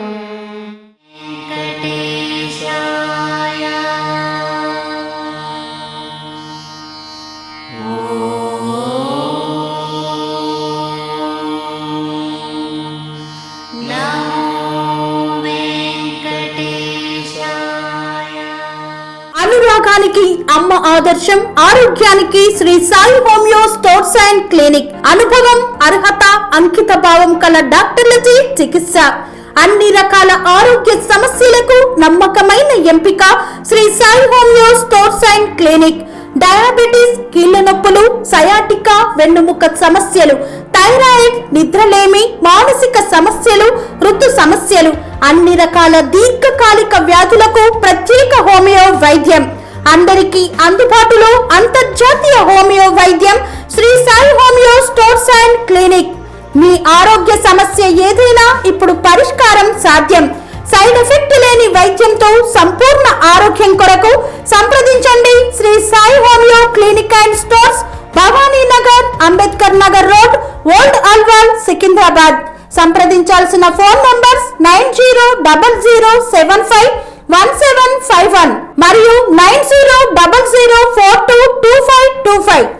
అనురాగానికి అమ్మ ఆదర్శం, ఆరోగ్యానికి Shri Sai homeo stores and clinic. అనుభవం, అర్హత, అంకిత భావం కల డాక్టర్లచే చికిత్స. అన్ని రకాల ఆరోగ్య సమస్యలకు నమ్మకమైన ఎంపిక Shri Sai homeo stores and clinic. Diabetes, కీళ్ల నొప్పులు, సయాటికా, వెన్నుముక సమస్యలు, థైరాయిడ్, నిద్రలేమి, మానసిక సమస్యలు, ఋతు సమస్యలు, అన్ని రకాల దీర్ఘకాలిక వ్యాధులకు ప్రత్యేక హోమియో వైద్యం. అందరికీ అందుబాటులో అంతర్జాతీయ హోమియో వైద్యం Shri Sai homeo stores and clinic. మీ ఆరోగ్య సమస్య ఏదైనా ఇప్పుడు పరిష్కారం సాధ్యం. సైడ్ ఎఫెక్ట్ లేని వైద్యంతో సంపూర్ణ ఆరోగ్యం కొరకు సంప్రదించండి Shri Sai homeo clinic and stores, Bhavani Nagar, Ambedkar Nagar road, old Alwal, Secunderabad. సంప్రదించాల్సిన ఫోన్ నంబర్స్ 9000751751 మరియు 9000422525.